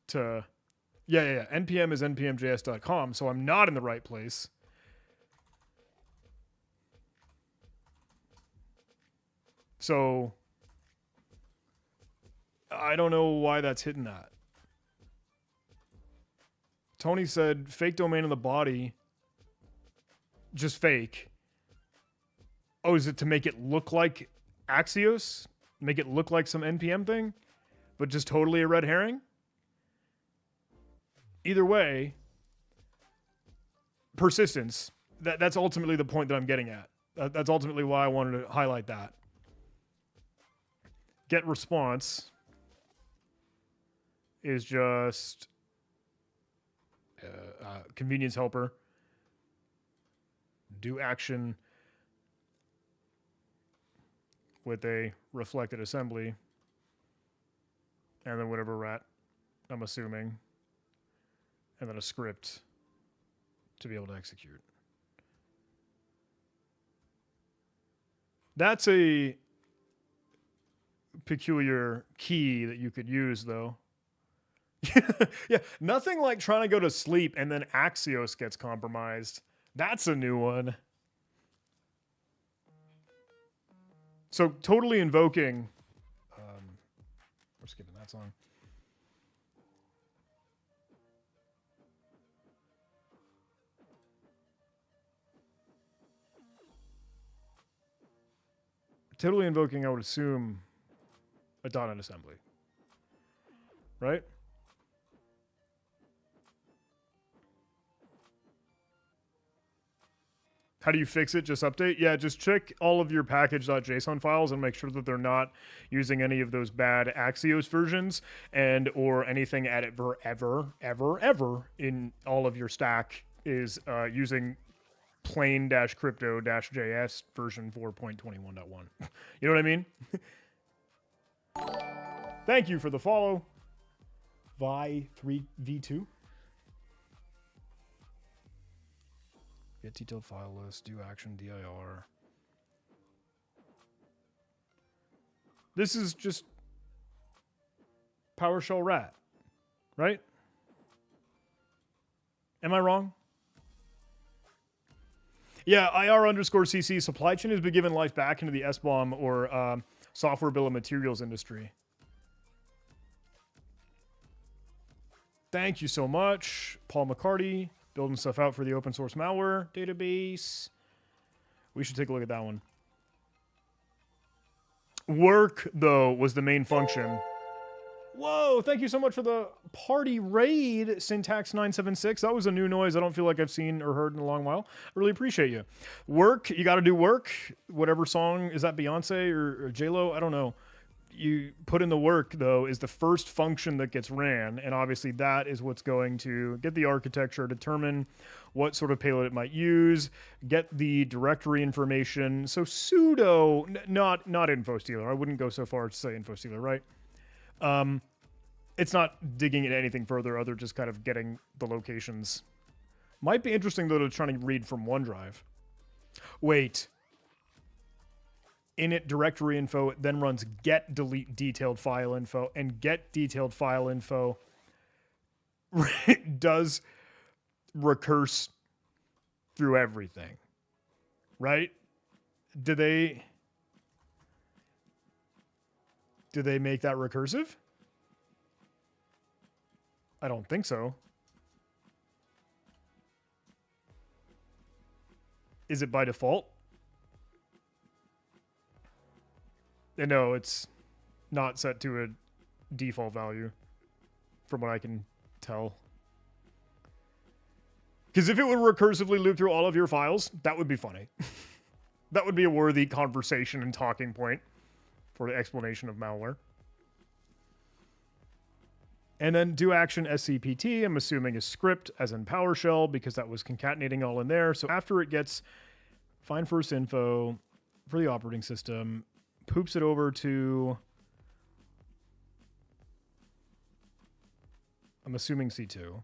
Speaker 1: to... Yeah. NPM is npmjs.com, so I'm not in the right place. So I don't know why that's hitting that. Tony said fake domain in the body. Just fake. Oh, is it to make it look like Axios? Make it look like some NPM thing? But just totally a red herring? Either way, persistence. That's ultimately the point that I'm getting at. That's ultimately why I wanted to highlight that. Get response is just convenience helper. Do action with a reflected assembly. And then whatever rat, I'm assuming. And then a script to be able to execute. That's a peculiar key that you could use, though. Yeah, nothing like trying to go to sleep and then Axios gets compromised. That's a new one. So totally invoking... we're skipping that song. Totally invoking, I would assume, a .NET assembly. Right? How do you fix it? Just update? Yeah, just check all of your package.json files and make sure that they're not using any of those bad Axios versions and or anything ever in all of your stack is using plain-crypto-js version 4.21.1. You know what I mean? Thank you for the follow. Vi3v2. Get detailed file list, do action, dir. This is just PowerShell rat, right? Am I wrong? Yeah, IR_CC supply chain has been given life back into the SBOM or software bill of materials industry. Thank you so much, Paul McCarty. Building stuff out for the open source malware database. We should take a look at that one. Work, though, was the main function. Whoa, thank you so much for the party raid, Syntax976. That was a new noise I don't feel like I've seen or heard in a long while. I really appreciate you. Work, you got to do work. Whatever song, is that Beyonce or J-Lo? I don't know. You put in the work, though, is the first function that gets ran, and obviously that is what's going to get the architecture, determine what sort of payload it might use, get the directory information. So sudo, not info stealer. I wouldn't go so far as to say info stealer, right? It's not digging into anything further other just kind of getting the locations. Might be interesting, though, to try to read from OneDrive. Wait. Init directory info, it then runs get delete detailed file info, and get detailed file info does recurse through everything, right? Do they make that recursive? I don't think so. Is it by default? No, it's not set to a default value, from what I can tell. Because if it would recursively loop through all of your files, that would be funny. That would be a worthy conversation and talking point for the explanation of malware. And then do action scpt, I'm assuming is script, as in PowerShell, because that was concatenating all in there. So after it gets find first info for the operating system, poops it over to, I'm assuming C2.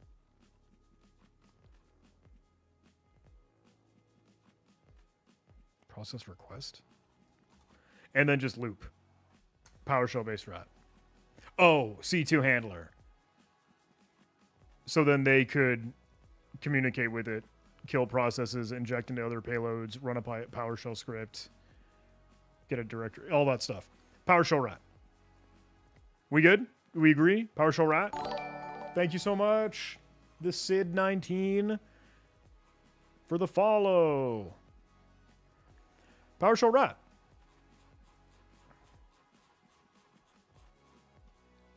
Speaker 1: Process request. And then just loop. PowerShell based rat. Oh, C2 handler. So then they could communicate with it, kill processes, inject into other payloads, run a PowerShell script, get a directory, all that stuff. PowerShell rat. We good? We agree? PowerShell rat? Thank you so much, the Sid19, for the follow. PowerShell rat.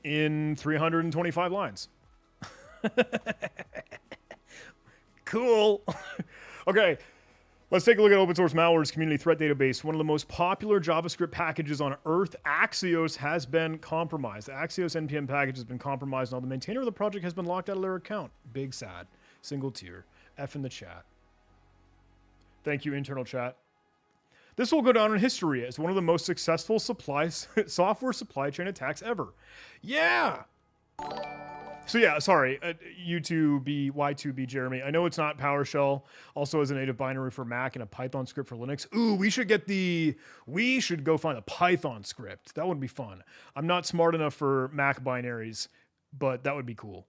Speaker 1: In 325 lines. Cool. Okay, let's take a look at open source malware's community threat database. One of the most popular JavaScript packages on Earth, Axios, has been compromised. The Axios NPM package has been compromised, and all the maintainer of the project has been locked out of their account. Big sad. Single tier. F in the chat. Thank you, internal chat. This will go down in history as one of the most successful software supply chain attacks ever. Yeah! So yeah, sorry, Y2B Jeremy. I know it's not PowerShell. Also has a native binary for Mac and a Python script for Linux. Ooh, we should go find a Python script. That would be fun. I'm not smart enough for Mac binaries, but that would be cool.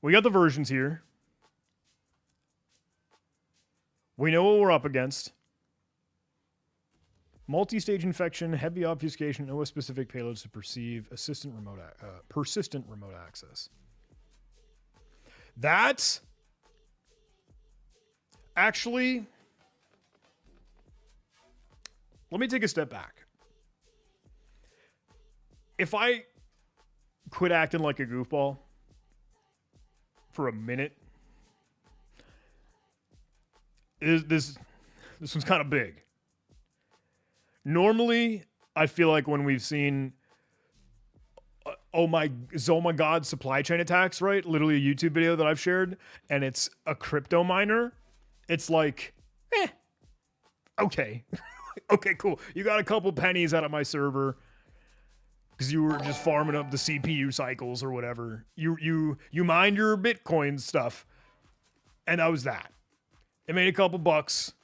Speaker 1: We got the versions here. We know what we're up against. Multi-stage infection, heavy obfuscation, OS-specific payloads to perceive persistent remote access. That's actually... Let me take a step back. If I quit acting like a goofball for a minute, this one's kind of big. Normally, I feel like when we've seen oh my god supply chain attacks, right? Literally a YouTube video that I've shared, and it's a crypto miner. It's like, okay. Okay, cool. You got a couple pennies out of my server because you were just farming up the CPU cycles or whatever. You mined your Bitcoin stuff, and that was that. It made a couple bucks.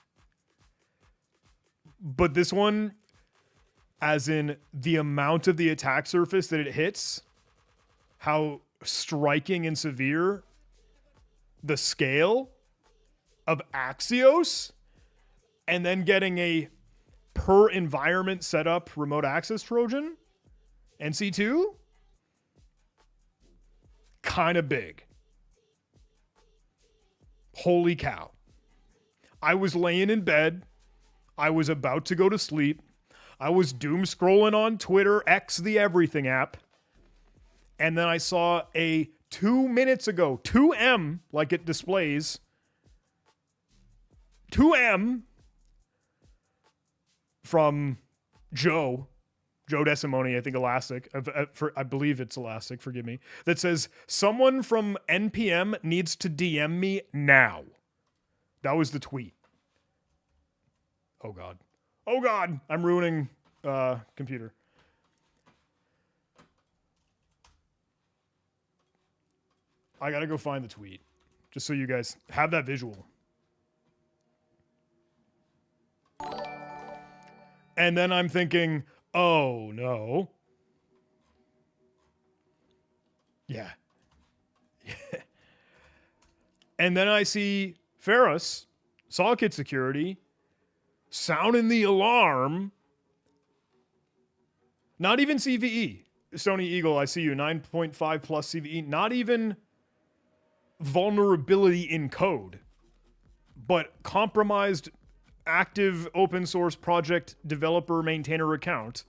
Speaker 1: But this one, as in the amount of the attack surface that it hits, how striking and severe the scale of Axios, and then getting a per environment setup remote access Trojan, NC2, kind of big. Holy cow. I was laying in bed. I was about to go to sleep. I was doom scrolling on Twitter, X the everything app. And then I saw a 2 minutes ago, 2M, like it displays, 2M from Joe Desimoni, I think Elastic, I believe it's Elastic, forgive me, that says, someone from NPM needs to DM me now. That was the tweet. Oh God. Oh God, I'm ruining computer. I gotta go find the tweet, just so you guys have that visual. And then I'm thinking, oh no. Yeah. And then I see Ferris, Socket Security, sounding the alarm. Not even CVE. Sony Eagle, I see you, 9.5 plus CVE. Not even vulnerability in code, but compromised active open source project developer maintainer account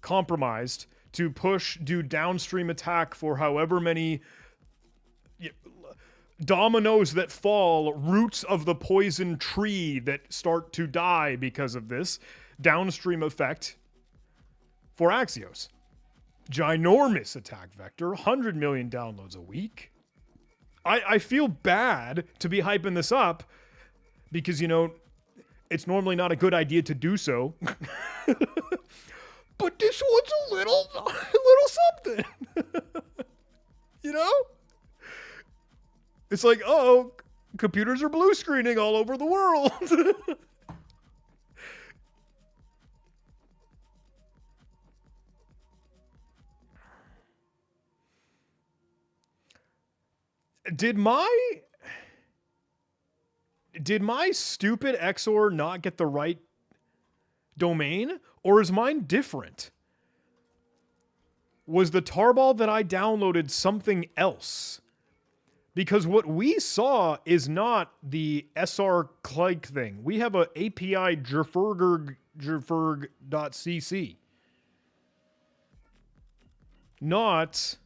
Speaker 1: compromised to do downstream attack for however many dominoes that fall, roots of the poison tree that start to die because of this downstream effect for Axios. Ginormous attack vector, 100 million downloads a week. I feel bad to be hyping this up because, you know, it's normally not a good idea to do so. But this one's a little something. You know? It's like, oh, computers are blue screening all over the world. Did my stupid XOR not get the right domain, or is mine different? Was the tarball that I downloaded something else? Because what we saw is not the SR Clegg thing. We have a API jerferg.cc. Not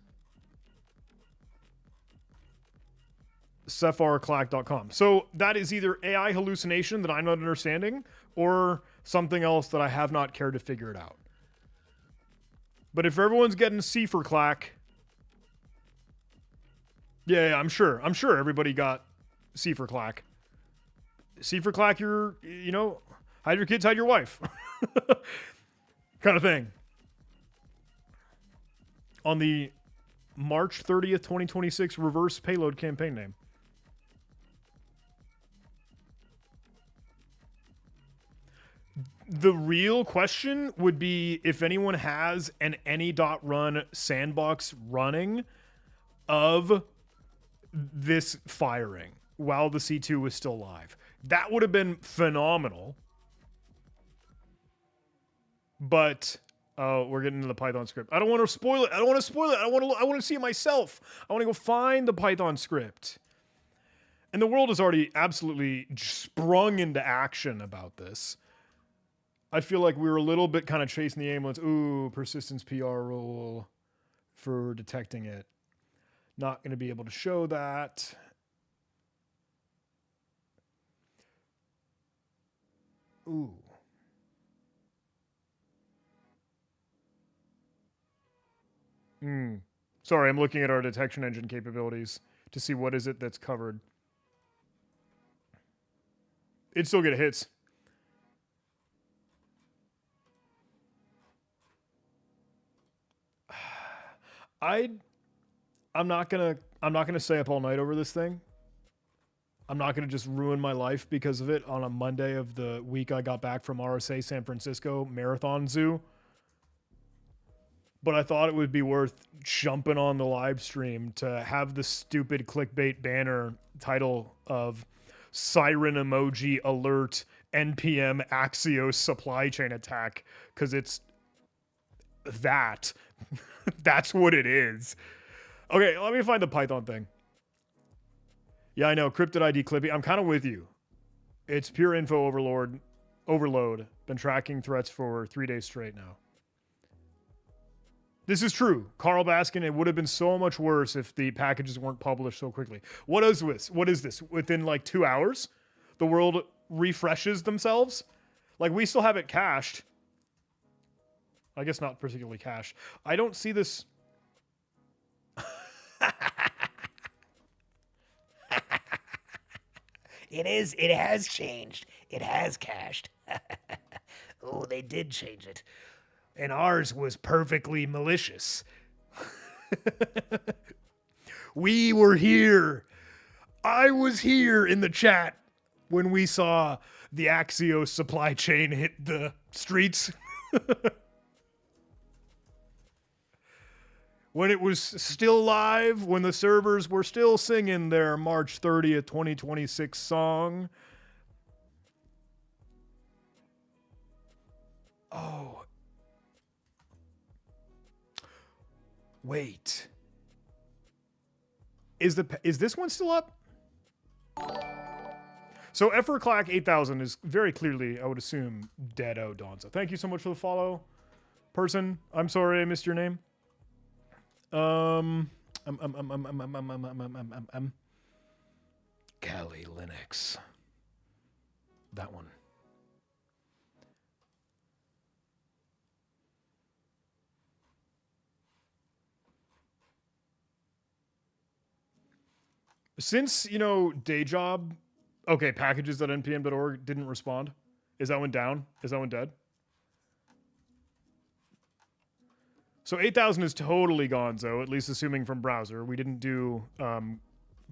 Speaker 1: sepharclack.com. So that is either AI hallucination that I'm not understanding or something else that I have not cared to figure it out. But if everyone's getting C for clack, yeah, I'm sure everybody got C for clack. C for clack, hide your kids, hide your wife. Kind of thing. On the March 30th, 2026 reverse payload campaign name. The real question would be if anyone has an any.run sandbox running of this firing while the C2 was still live. That would have been phenomenal. But we're getting into the Python script. I don't want to spoil it. I want to see it myself. I want to go find the Python script. And the world has already absolutely sprung into action about this. I feel like we were a little bit kind of chasing the ambulance. Ooh, persistence PR rule for detecting it. Not going to be able to show that. Ooh. Sorry, I'm looking at our detection engine capabilities to see what is it that's covered. It'd still get hits. I'm not gonna stay up all night over this thing. I'm not gonna just ruin my life because of it on a Monday of the week I got back from RSA San Francisco Marathon Zoo. But I thought it would be worth jumping on the live stream to have the stupid clickbait banner title of Siren Emoji Alert NPM Axios Supply Chain Attack, because it's that. That's what it is. Okay, let me find the Python thing. Yeah, I know. Cryptid ID Clippy. I'm kind of with you. It's pure info overload. Been tracking threats for 3 days straight now. This is true. Carl Baskin, it would have been so much worse if the packages weren't published so quickly. What is this? What is this? Within like 2 hours, the world refreshes themselves? Like, we still have it cached. I guess not particularly cached. I don't see this.
Speaker 2: It has changed. It has cached. Oh, they did change it. And ours was perfectly malicious.
Speaker 1: We were here. I was here in the chat when we saw the Axios supply chain hit the streets. When it was still live, when the servers were still singing their March 30th, 2026 song. Oh. Wait. Is this one still up? So Efferclack 8000 is very clearly, I would assume, Deado Donza. Thank you so much for the follow, person. I'm sorry I missed your name. Kali Linux. That one. Since, day job, okay, packages.npm.org didn't respond. Is that one down? Is that one dead? So 8000 is totally gonzo, at least assuming from browser. We didn't do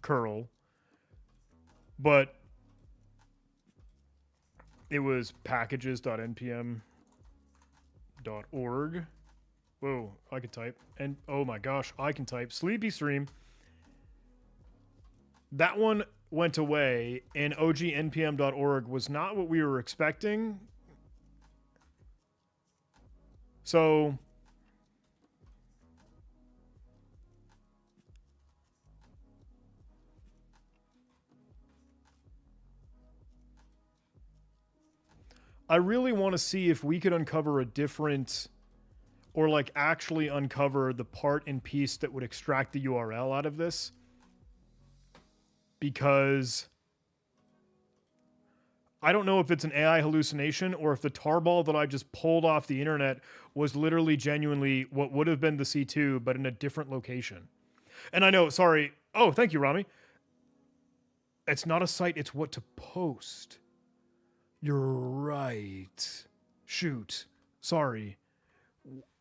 Speaker 1: curl. But it was packages.npm.org. Whoa, I could type. And oh my gosh, I can type. Sleepy stream. That one went away, and ognpm.org was not what we were expecting. So I really want to see if we could uncover a different, or like actually uncover the part and piece that would extract the URL out of this. Because I don't know if it's an AI hallucination or if the tarball that I just pulled off the internet was literally genuinely what would have been the C2, but in a different location. And I know, sorry. Oh, thank you, Rami. It's not a site, it's what to post. You're right. Shoot. Sorry.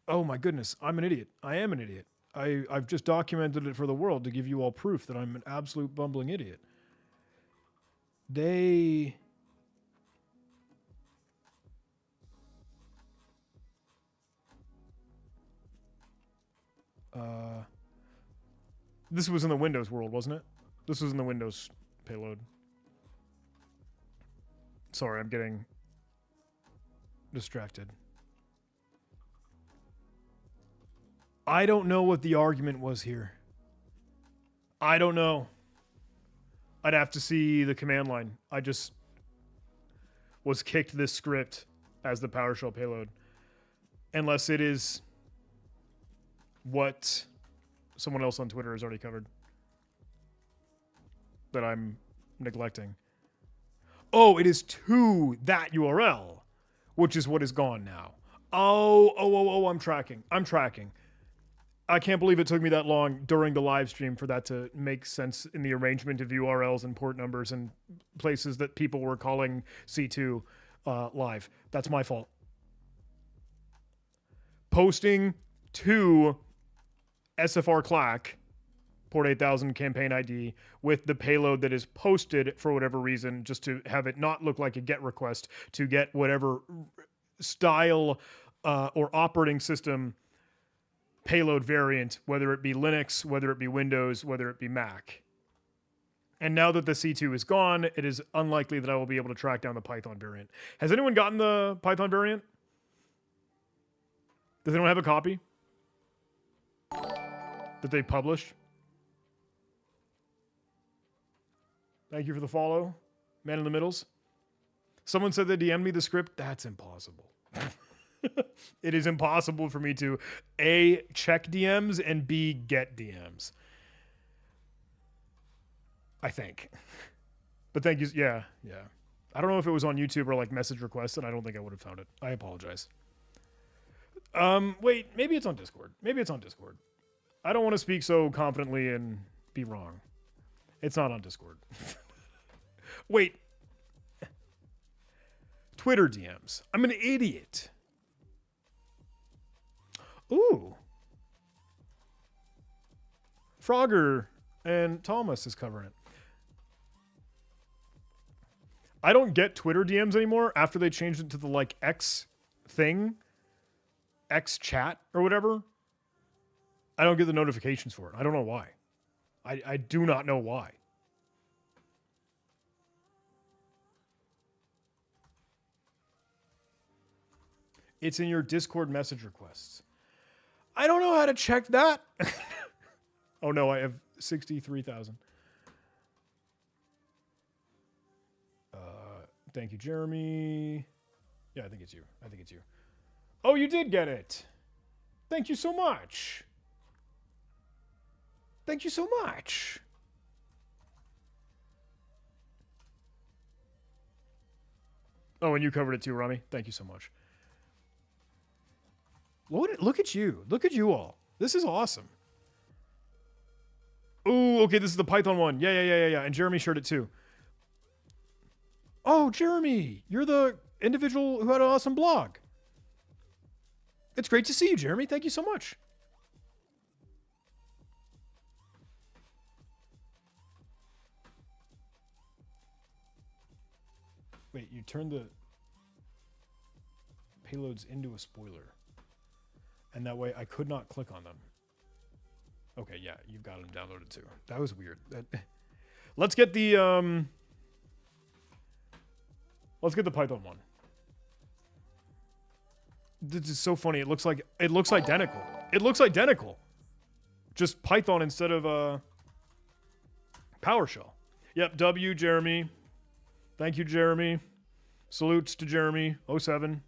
Speaker 1: Oh my goodness. I'm an idiot. I am an idiot. I've just documented it for the world to give you all proof that I'm an absolute bumbling idiot. They... This was in the Windows world, wasn't it? This was in the Windows payload. Sorry, I'm getting distracted. I don't know what the argument was here. I don't know. I'd have to see the command line. I just was kicked this script as the PowerShell payload. Unless it is what someone else on Twitter has already covered that I'm neglecting. Oh, it is to that URL, which is what is gone now. Oh, I'm tracking. I can't believe it took me that long during the live stream for that to make sense in the arrangement of URLs and port numbers and places that people were calling C2 live. That's my fault. Posting to SFR clack, port 8000 campaign ID, with the payload that is posted for whatever reason, just to have it not look like a GET request, to get whatever style or operating system payload variant, whether it be Linux, whether it be Windows, whether it be Mac. And now that the C2 is gone, it is unlikely that I will be able to track down the Python variant. Has anyone gotten the Python variant? Does anyone have a copy that they published? Thank you for the follow, man in the middles. Someone said they DM'd me the script. That's impossible. It is impossible for me to A, check DMs, and B, get DMs. I think. But thank you. Yeah. I don't know if it was on YouTube or like message requests, and I don't think I would have found it. I apologize. Wait, maybe it's on Discord. I don't want to speak so confidently and be wrong. It's not on Discord. Wait. Twitter DMs. I'm an idiot. Ooh. Frogger and Thomas is covering it. I don't get Twitter DMs anymore after they changed it to the like X thing, X chat or whatever. I don't get the notifications for it. I don't know why. I do not know why. It's in your Discord message requests. I don't know how to check that. Oh no, I have 63,000. Thank you, Jeremy. Yeah, I think it's you. Oh, you did get it. Thank you so much. Oh, and you covered it too, Rami. Thank you so much. Look at you. Look at you all. This is awesome. Ooh, okay, this is the Python one. Yeah. And Jeremy shared it too. Oh, Jeremy, you're the individual who had an awesome blog. It's great to see you, Jeremy. Thank you so much. Wait, you turned the payloads into a spoiler. And that way I could not click on them. Okay, yeah, you've got them downloaded too. That was weird. Let's get the Python one. This is so funny. It looks identical. Just Python instead of PowerShell. Yep, W, Jeremy. Thank you, Jeremy. Salutes to Jeremy 07.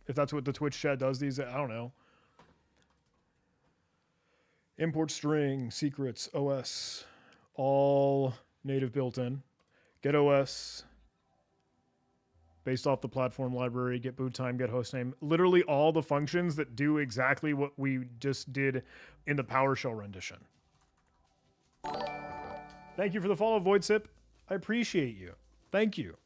Speaker 1: If that's what the Twitch chat does these days, I don't know. Import string, secrets, OS, all native built-in. Get OS, based off the platform library, get boot time, get hostname. Literally all the functions that do exactly what we just did in the PowerShell rendition. Thank you for the follow, VoidSip. I appreciate you. Thank you.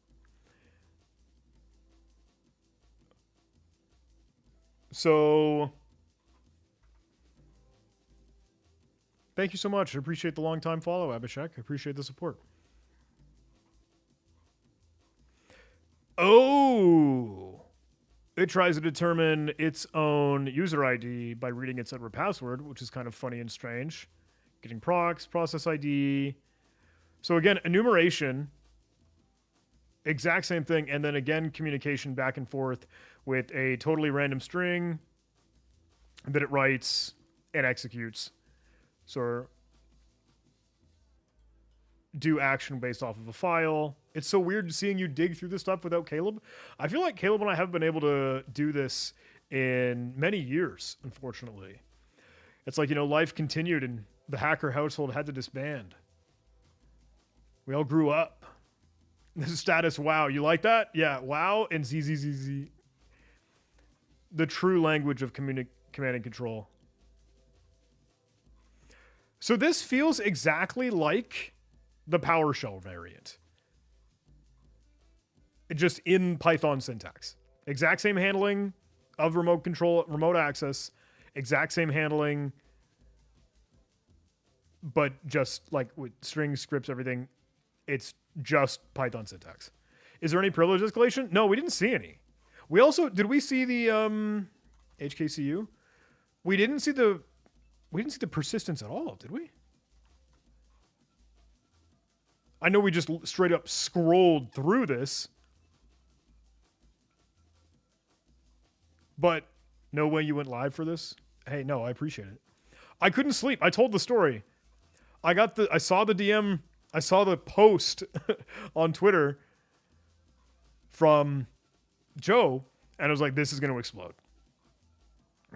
Speaker 1: So, thank you so much. I appreciate the long time follow, Abhishek. I appreciate the support. Oh, it tries to determine its own user ID by reading its ever password, which is kind of funny and strange. Getting procs, process ID. So again, enumeration, exact same thing, and then again, communication back and forth with a totally random string that it writes and executes. So do action based off of a file. It's so weird seeing you dig through this stuff without Caleb. I feel like Caleb and I haven't been able to do this in many years, unfortunately. It's like, you know, life continued and the hacker household had to disband. We all grew up. This is status wow. You like that? Yeah, wow and ZZZZ. The true language of command and control. So this feels exactly like the PowerShell variant. Just in Python syntax. Exact same handling of remote control, remote access. Exact same handling, but just like with strings, scripts, everything. It's just Python syntax. Is there any privilege escalation? No, we didn't see any. We also, did we see the HKCU? We didn't see the persistence at all, did we? I know we just straight up scrolled through this. But no way you went live for this? Hey, no, I appreciate it. I couldn't sleep. I told the story. I saw the DM, I saw the post on Twitter, from Joe, and I was like, this is going to explode.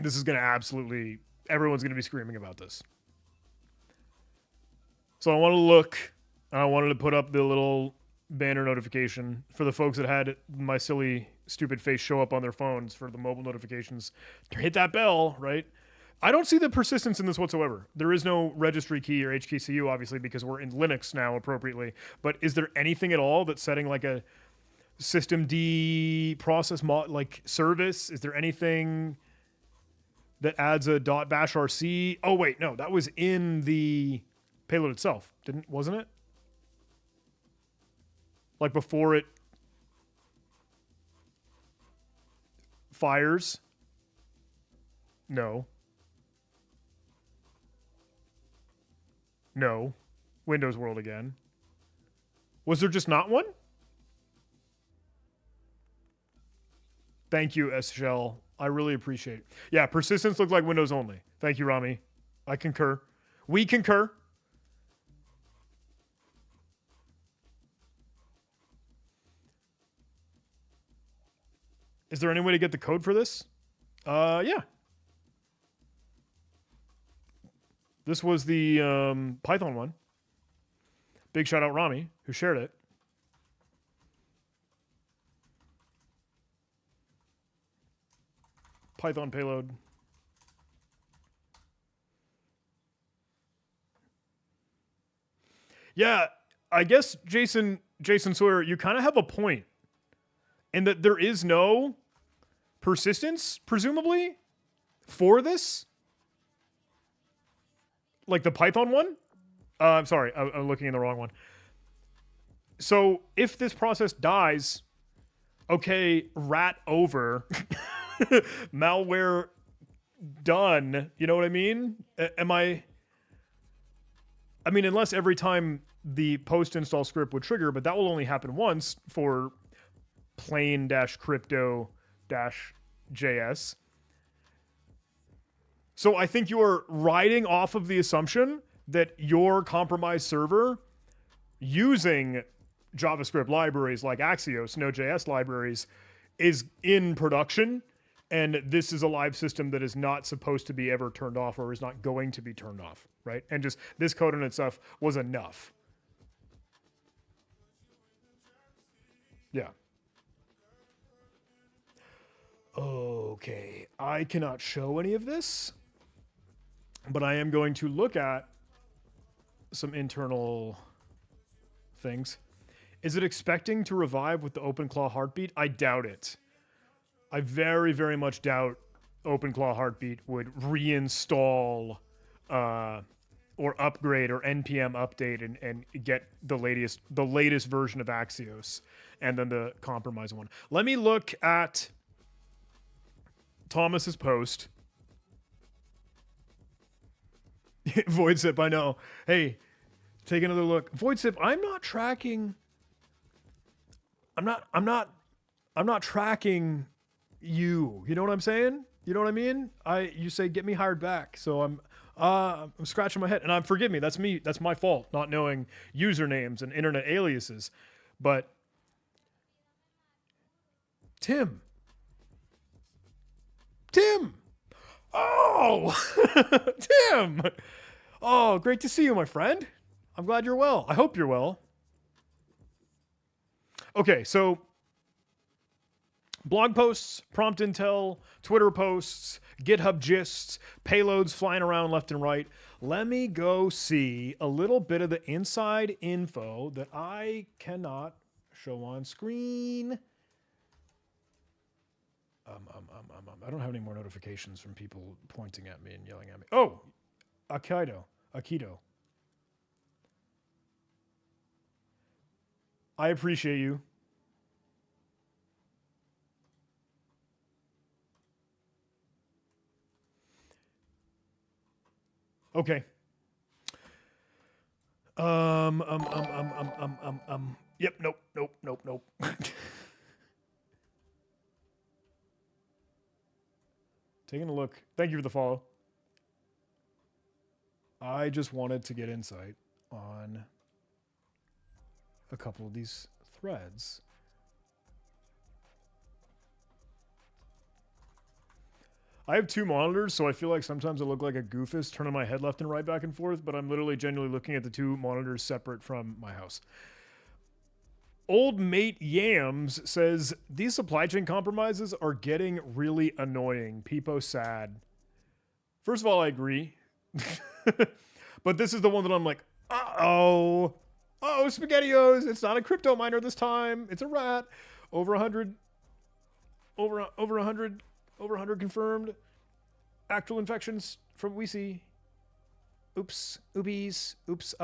Speaker 1: This is going to absolutely, everyone's going to be screaming about this. So I wanted to look, and I wanted to put up the little banner notification for the folks that had my silly, stupid face show up on their phones for the mobile notifications. Hit that bell, right? I don't see the persistence in this whatsoever. There is no registry key or HKCU, obviously, because we're in Linux now appropriately. But is there anything at all that's setting like a systemd process like service? Is there anything that adds a .bash rc? Oh wait, no, that was in the payload itself, wasn't it? Like before it fires? No. No. Windows World again. Was there just not one? Thank you, S Shell. I really appreciate it. Yeah, persistence looked like Windows only. Thank you, Rami. I concur. We concur. Is there any way to get the code for this? Yeah. This was the Python one. Big shout out Rami, who shared it. Python payload. Yeah, I guess Jason Sawyer, you kind of have a point in that there is no persistence, presumably, for this. Like the Python one? I'm sorry, I'm looking in the wrong one. So if this process dies, okay, rat over, malware done. You know what I mean? I mean, unless every time the post install script would trigger, but that will only happen once for plain-crypto-js. So I think you're riding off of the assumption that your compromised server using JavaScript libraries like Axios, Node.js libraries, is in production, and this is a live system that is not supposed to be ever turned off or is not going to be turned off, right? And just this code in itself was enough. Yeah. Okay, I cannot show any of this, but I am going to look at some internal things. Is it expecting to revive with the OpenClaw heartbeat? I doubt it. I very, very much doubt OpenClaw heartbeat would reinstall or upgrade or NPM update and get the latest version of Axios and then the compromise one. Let me look at Thomas's post. Voidsip, I know. Hey, take another look. Voidsip, I'm not tracking. I'm not tracking you. You know what I'm saying? You know what I mean? You say get me hired back. So I'm scratching my head, and forgive me. That's me. That's my fault, not knowing usernames and internet aliases. But Tim. Oh, Tim. Oh, great to see you, my friend. I'm glad you're well. I hope you're well. Okay, so blog posts, prompt intel, Twitter posts, GitHub gists, payloads flying around left and right. Let me go see a little bit of the inside info that I cannot show on screen. I don't have any more notifications from people pointing at me and yelling at me. Oh, Akido. I appreciate you. Okay. Yep, nope. Taking a look. Thank you for the follow. I just wanted to get insight on a couple of these threads. I have two monitors, so I feel like sometimes I look like a goofus turning my head left and right back and forth, but I'm literally genuinely looking at the two monitors separate from my house. Old Mate Yams says, these supply chain compromises are getting really annoying. Peepo sad. First of all, I agree. But this is the one that I'm like, uh-oh. Oh, SpaghettiOs. It's not a crypto miner this time. It's a rat. Over 100. Over 100. Over 100 confirmed. Actual infections from we see. Oops. Oopies. Oops.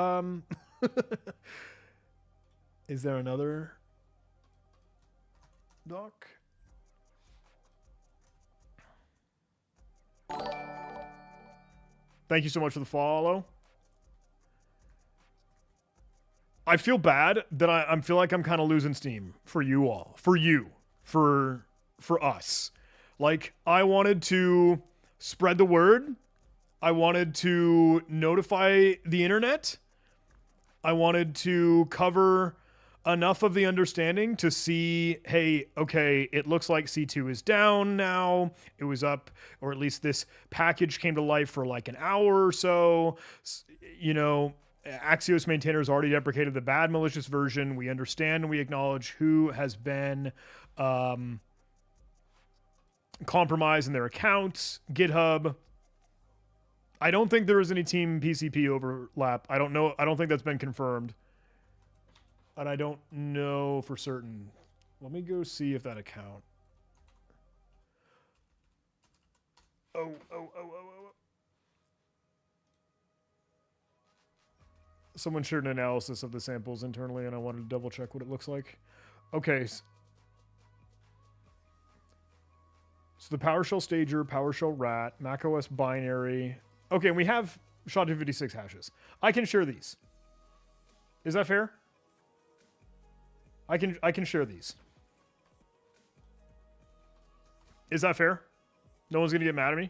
Speaker 1: Is there another doc? Thank you so much for the follow. I feel bad that I feel like I'm kind of losing steam for you all. For you. For us. Like, I wanted to spread the word. I wanted to notify the internet. I wanted to cover enough of the understanding to see, hey, okay, it looks like C2 is down now. It was up, or at least this package came to life for like an hour or so. You know, Axios maintainers already deprecated the bad malicious version. We understand and we acknowledge who has been compromised in their accounts, GitHub. I don't think there is any team PCP overlap. I don't know. I don't think that's been confirmed. And I don't know for certain. Let me go see if that account. Oh. Someone shared an analysis of the samples internally, and I wanted to double check what it looks like. Okay. So the PowerShell Stager, PowerShell Rat, macOS binary. Okay, and we have SHA-256 hashes. I can share these. Is that fair? I can share these. Is that fair? No one's gonna get mad at me?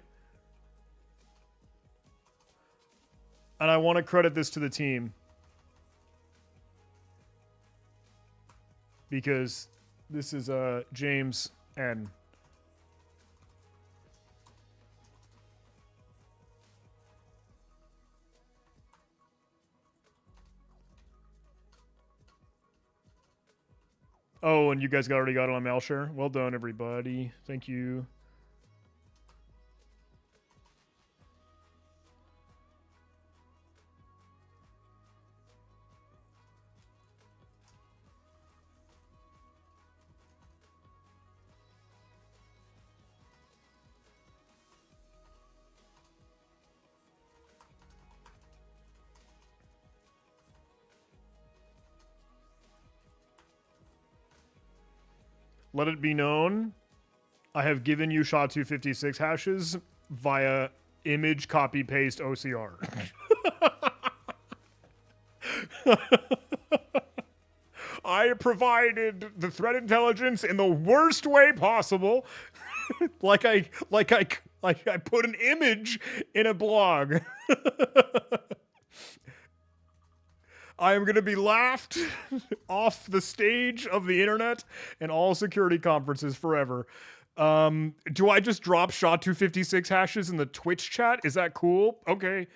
Speaker 1: And I want to credit this to the team. Because this is James N. Oh, and you guys already got it on MailShare? Well done, everybody. Thank you. Let it be known, I have given you SHA-256 hashes via image copy paste OCR. I provided the threat intelligence in the worst way possible. like I put an image in a blog. I am going to be laughed off the stage of the internet and all security conferences forever. Do I just drop SHA-256 hashes in the Twitch chat? Is that cool? Okay.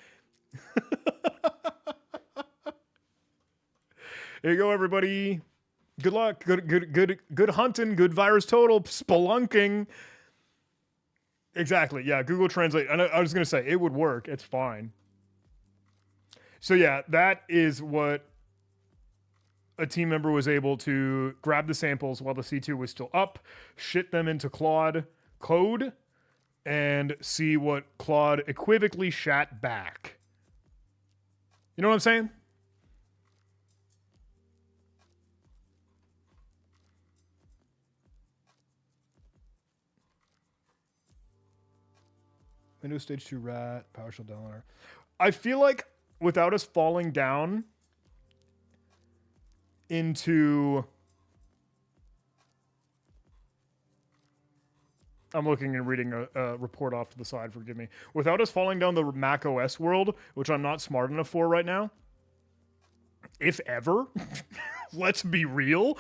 Speaker 1: There you go, everybody. Good luck. Good hunting. Good virus total. Spelunking. Exactly. Yeah, Google Translate. I was going to say, it would work. It's fine. So yeah, that is what a team member was able to grab the samples while the C2 was still up, shit them into Claude code, and see what Claude equivocally shat back. You know what I'm saying? Windows Stage 2 rat, PowerShell downloader. I feel like without us falling down into... I'm looking and reading a report off to the side, forgive me. Without us falling down the Mac OS world, which I'm not smart enough for right now, if ever, let's be real,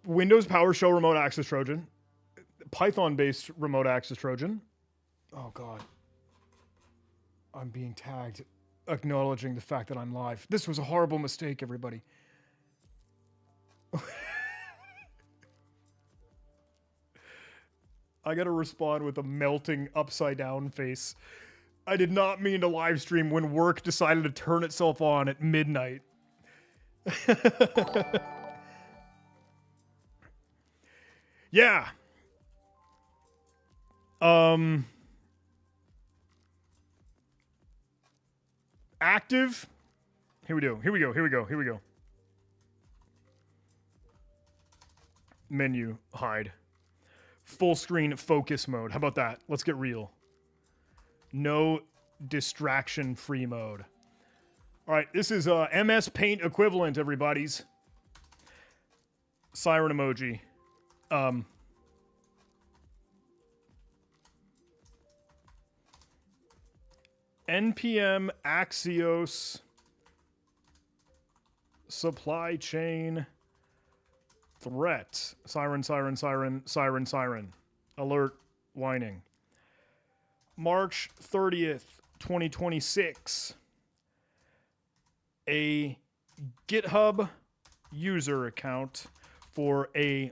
Speaker 1: Windows PowerShell Remote Access Trojan Python-based remote access Trojan. Oh, God. I'm being tagged, acknowledging the fact that I'm live. This was a horrible mistake, everybody. I gotta respond with a melting upside-down face. I did not mean to live stream when work decided to turn itself on at midnight. Yeah. Active. Here we go. Menu, hide. Full screen focus mode. How about that? Let's get real. No distraction free mode. All right, this is MS Paint equivalent, everybody's. Siren emoji. NPM axios supply chain threat. Siren. Alert whining. March 30th, 2026. A GitHub user account for a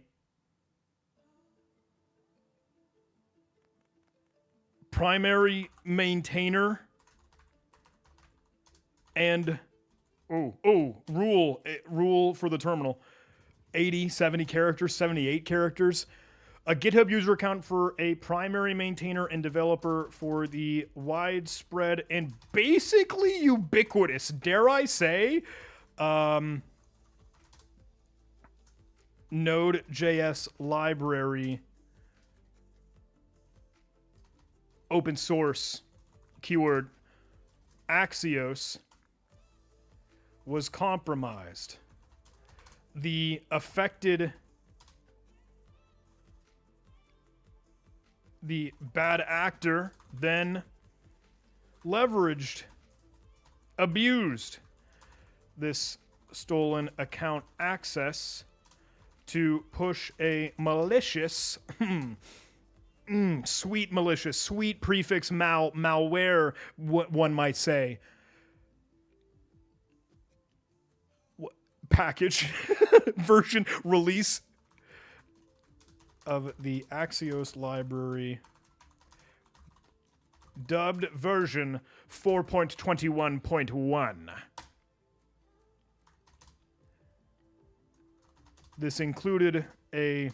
Speaker 1: primary maintainer and rule for the terminal. 80, 70 characters, 78 characters. A GitHub user account for a primary maintainer and developer for the widespread and basically ubiquitous, dare I say, Node.js library, open source, keyword, Axios, was compromised. The affected, the bad actor then leveraged, abused this stolen account access to push a malicious, sweet malicious, sweet prefix malware, what one might say, package version release of the Axios library, dubbed version 4.21.1. This included a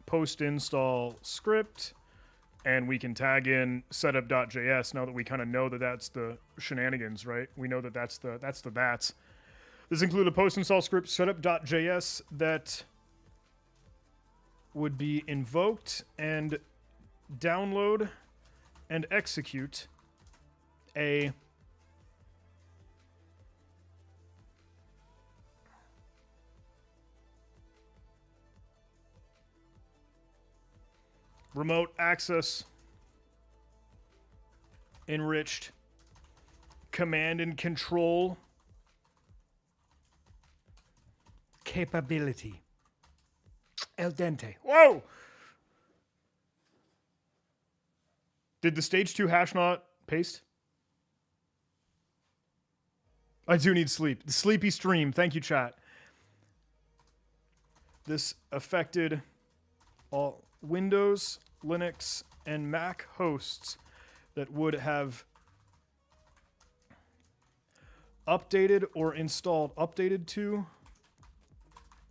Speaker 1: post-install script, and we can tag in setup.js now that we kind of know that that's the shenanigans, right? We know that that's the bats. This included a post-install script, setup.js, that would be invoked and download and execute a remote access enriched command and control capability. El dente. Whoa! Did the stage 2 hash not paste? I do need sleep. The sleepy stream. Thank you, chat. This affected all Windows, Linux, and Mac hosts that would have updated or installed, updated to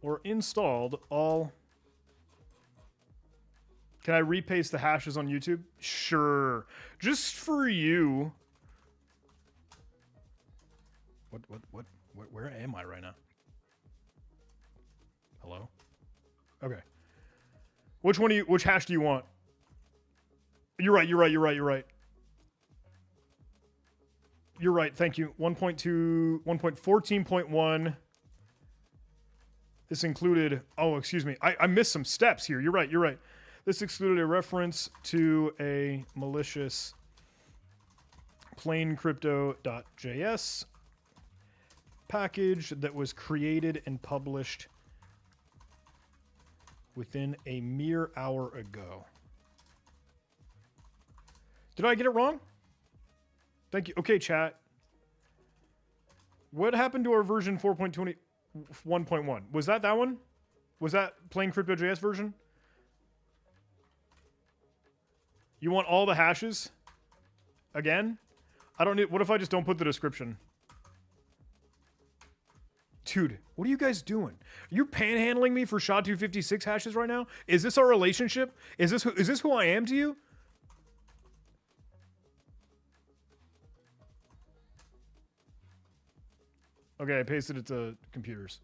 Speaker 1: or installed all. Can I repaste the hashes on YouTube? Sure. Just for you. Where am I right now? Hello? Okay. Which hash do you want? You're right. You're right. Thank you. 1.2, 1.14.1. This included, oh, excuse me. I missed some steps here. You're right. This excluded a reference to a malicious plaincrypto.js package that was created and published within a mere hour ago. Did I get it wrong? Thank you. Okay, chat. What happened to our version 4.21.1? Was that one? Was that plain Crypto.js version? You want all the hashes? Again? I don't need... What if I just don't put the description? Dude, what are you guys doing? Are you panhandling me for SHA-256 hashes right now? Is this our relationship? Is this who I am to you? Okay, I pasted it to computers.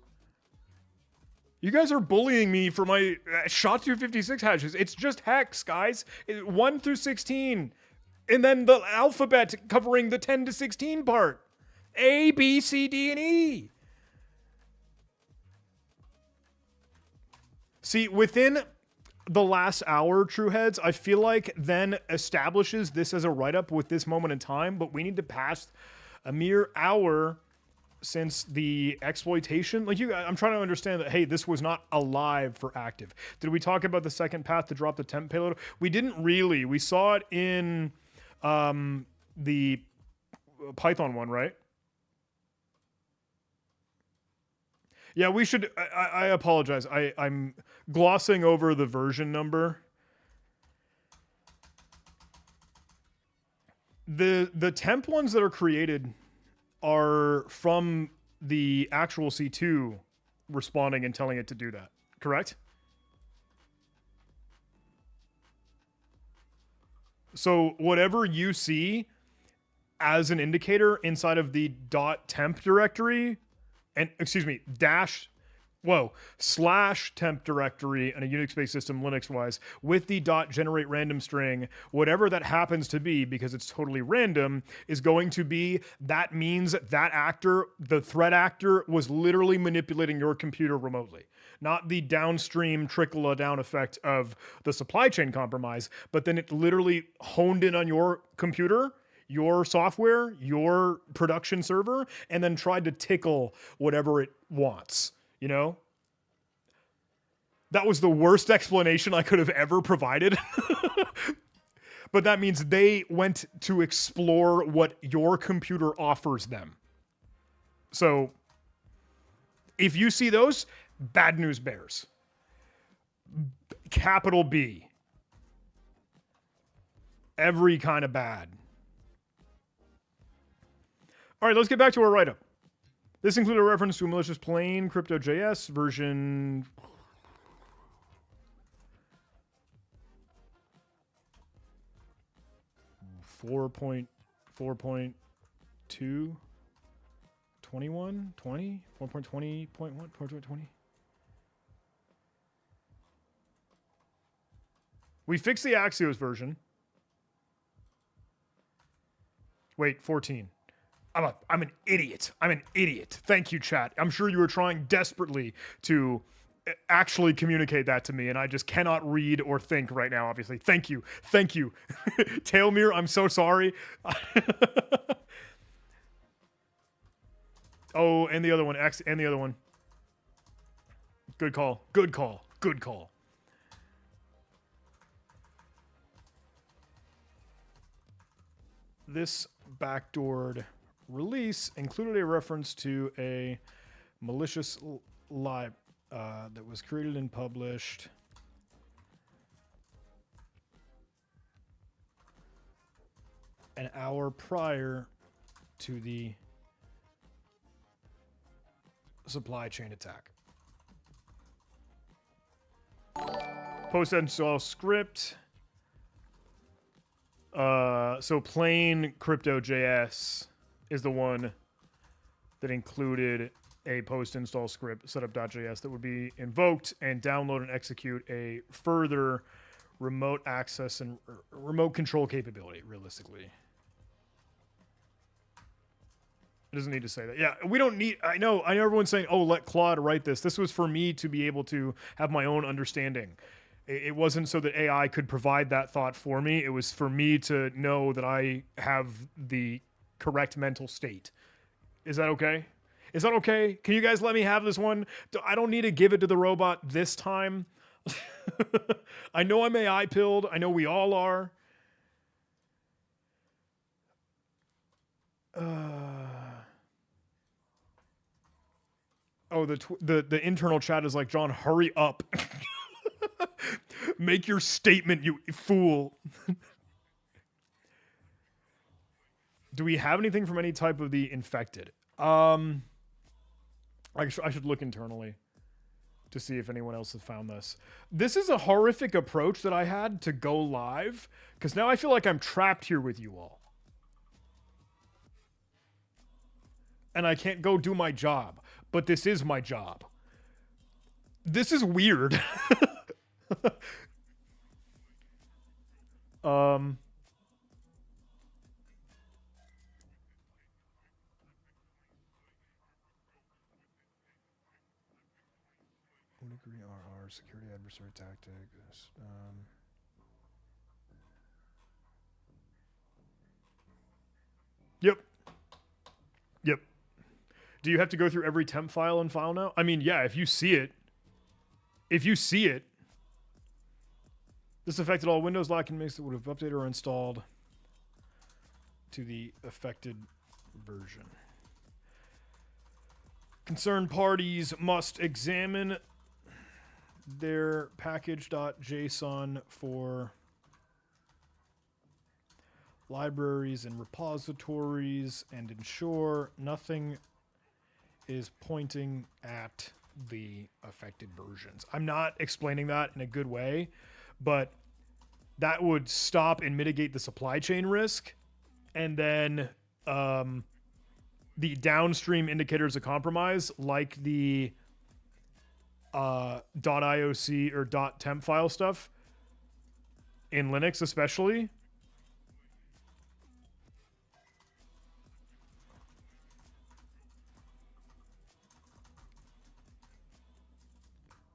Speaker 1: You guys are bullying me for my SHA-256 hashes. It's just hex, guys. 1 through 16. And then the alphabet covering the 10 to 16 part. A, B, C, D, and E. See, within the last hour, Trueheads, I feel like then establishes this as a write-up with this moment in time, but we need to pass a mere hour since the exploitation. Like, I'm trying to understand that, hey, this was not alive for active. Did we talk about the second path to drop the temp payload? We didn't really. We saw it in the Python one, right? Yeah, we should... I apologize. I'm glossing over the version number. The temp ones that are created are from the actual C2 responding and telling it to do that, correct? So whatever you see as an indicator inside of the .temp directory, and slash temp directory in a Unix-based system, Linux-wise, with the .generate random string, whatever that happens to be, because it's totally random, is going to be, that means that actor, the threat actor, was literally manipulating your computer remotely. Not the downstream trickle-down effect of the supply chain compromise, but then it literally honed in on your computer, your software, your production server, and then tried to tickle whatever it wants, you know? That was the worst explanation I could have ever provided. But that means they went to explore what your computer offers them. So, if you see those, bad news bears. Capital B. Every kind of bad. All right, let's get back to our write-up. This included a reference to a malicious plain Crypto.js version 4.4.2, 21, 20, 4.20.1, 4.20. We fixed the Axios version. Wait, 14. I'm an idiot. I'm an idiot. Thank you, chat. I'm sure you were trying desperately to actually communicate that to me, and I just cannot read or think right now, obviously. Thank you. Thank you. Tailmere, I'm so sorry. Oh, and the other one. X and the other one. Good call. Good call. Good call. This backdoored release included a reference to a malicious lib that was created and published an hour prior to the supply chain attack. Post-install script. So plain Crypto.js is the one that included a post-install script, setup.js, that would be invoked and download and execute a further remote access and remote control capability, realistically. It doesn't need to say that. Yeah, we don't need... I know everyone's saying, oh, let Claude write this. This was for me to be able to have my own understanding. It wasn't so that AI could provide that thought for me. It was for me to know that I have the correct mental state. Is that okay? Is that okay? Can you guys let me have this one? I don't need to give it to the robot this time. I know I'm AI pilled. I know we all are. Oh, the internal chat is like, John, hurry up. Make your statement, you fool. Do we have anything from any type of the infected? I should look internally to see if anyone else has found this. This is a horrific approach that I had to go live, because now I feel like I'm trapped here with you all. And I can't go do my job, but this is my job. This is weird. Degree RR, security adversary tactics. Yep. Yep. Do you have to go through every temp file and file now? I mean, yeah, if you see it. If you see it. This affected all Windows locking mix that would have updated or installed to the affected version. Concerned parties must examine their package.json for libraries and repositories and ensure nothing is pointing at the affected versions. I'm not explaining that in a good way, but that would stop and mitigate the supply chain risk. And then the downstream indicators of compromise, like the .ioc or .temp file stuff in Linux especially.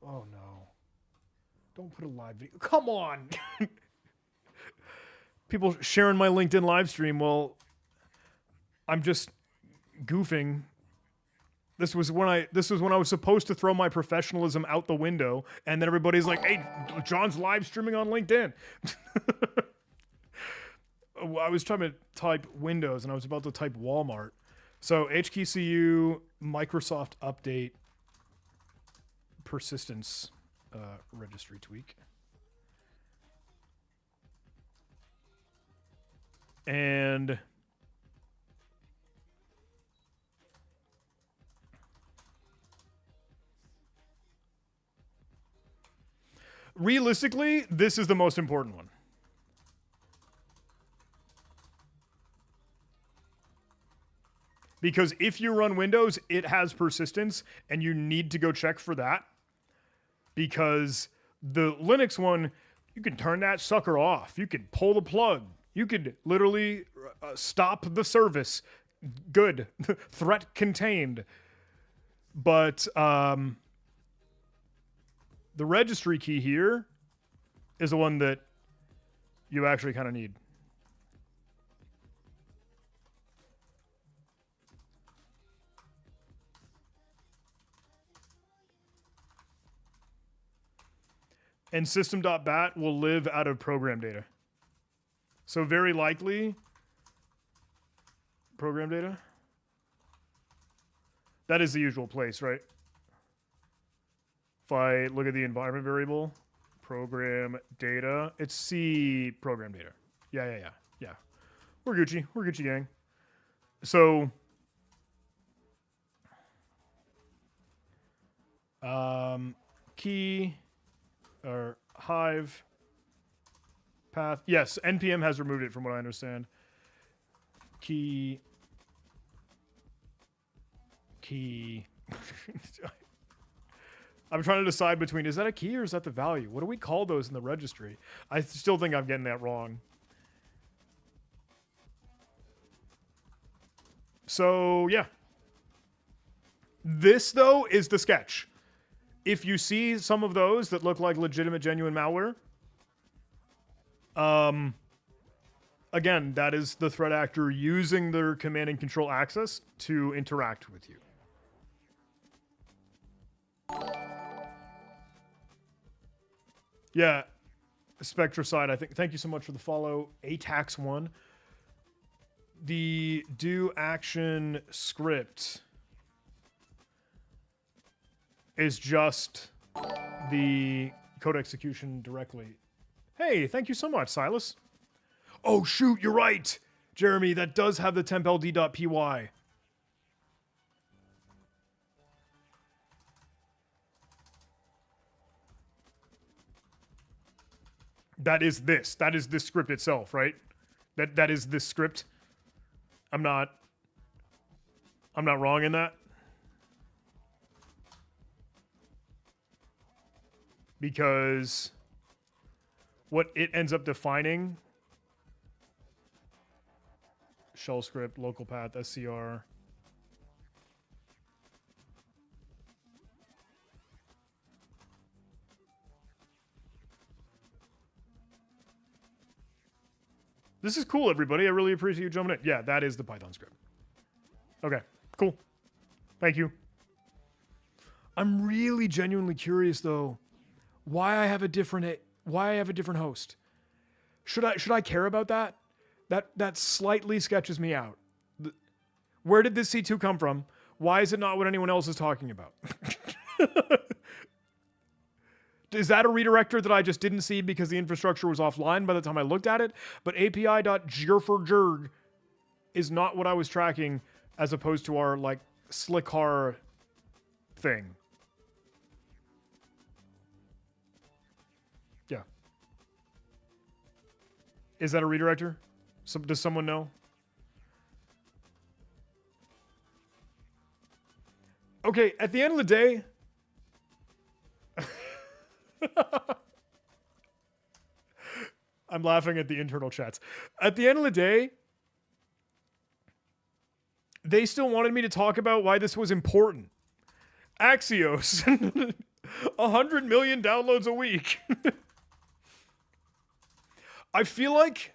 Speaker 1: Oh no. Don't put a live video. Come on. People sharing my LinkedIn live stream. Well, I'm just goofing. This was when I was supposed to throw my professionalism out the window, and then everybody's like, "Hey, John's live streaming on LinkedIn." I was trying to type Windows, and I was about to type Walmart. So HKCU Microsoft update persistence registry tweak. And realistically, this is the most important one. Because if you run Windows, it has persistence, and you need to go check for that. Because the Linux one, you can turn that sucker off. You can pull the plug. You could literally stop the service. Good. Threat contained. But the registry key here is the one that you actually kind of need. And system.bat will live out of program data. So very likely, program data. That is the usual place, right? If I look at the environment variable, program data, it's C program data. Yeah. We're Gucci gang. So, key or Hive path. Yes, NPM has removed it from what I understand. Key. I'm trying to decide between, is that a key or is that the value? What do we call those in the registry? I still think I'm getting that wrong. So, yeah. This, though, is the sketch. If you see some of those that look like legitimate, genuine malware, again, that is the threat actor using their command and control access to interact with you. Yeah, Spectracide, I think. Thank you so much for the follow. ATAX1. The do action script is just the code execution directly. Hey, thank you so much, Silas. Oh, shoot, you're right. Jeremy, that does have the templd.py. That is this. That is this script itself, right? That is this script. I'm not wrong in that. Because what it ends up defining, shell script, local path, SCR. This is cool, everybody. I really appreciate you jumping in. Yeah, that is the Python script. Okay, cool. Thank you. I'm really genuinely curious, though, why I have a different host. Should I care about that? That slightly sketches me out. Where did this C2 come from? Why is it not what anyone else is talking about? Is that a redirector that I just didn't see because the infrastructure was offline by the time I looked at it? But api.jerg is not what I was tracking as opposed to our, like, slickar thing. Yeah. Is that a redirector? Does someone know? Okay, at the end of the day... I'm laughing at the internal chats. At the end of the day, they still wanted me to talk about why this was important. Axios. 100 million downloads a week. I feel like...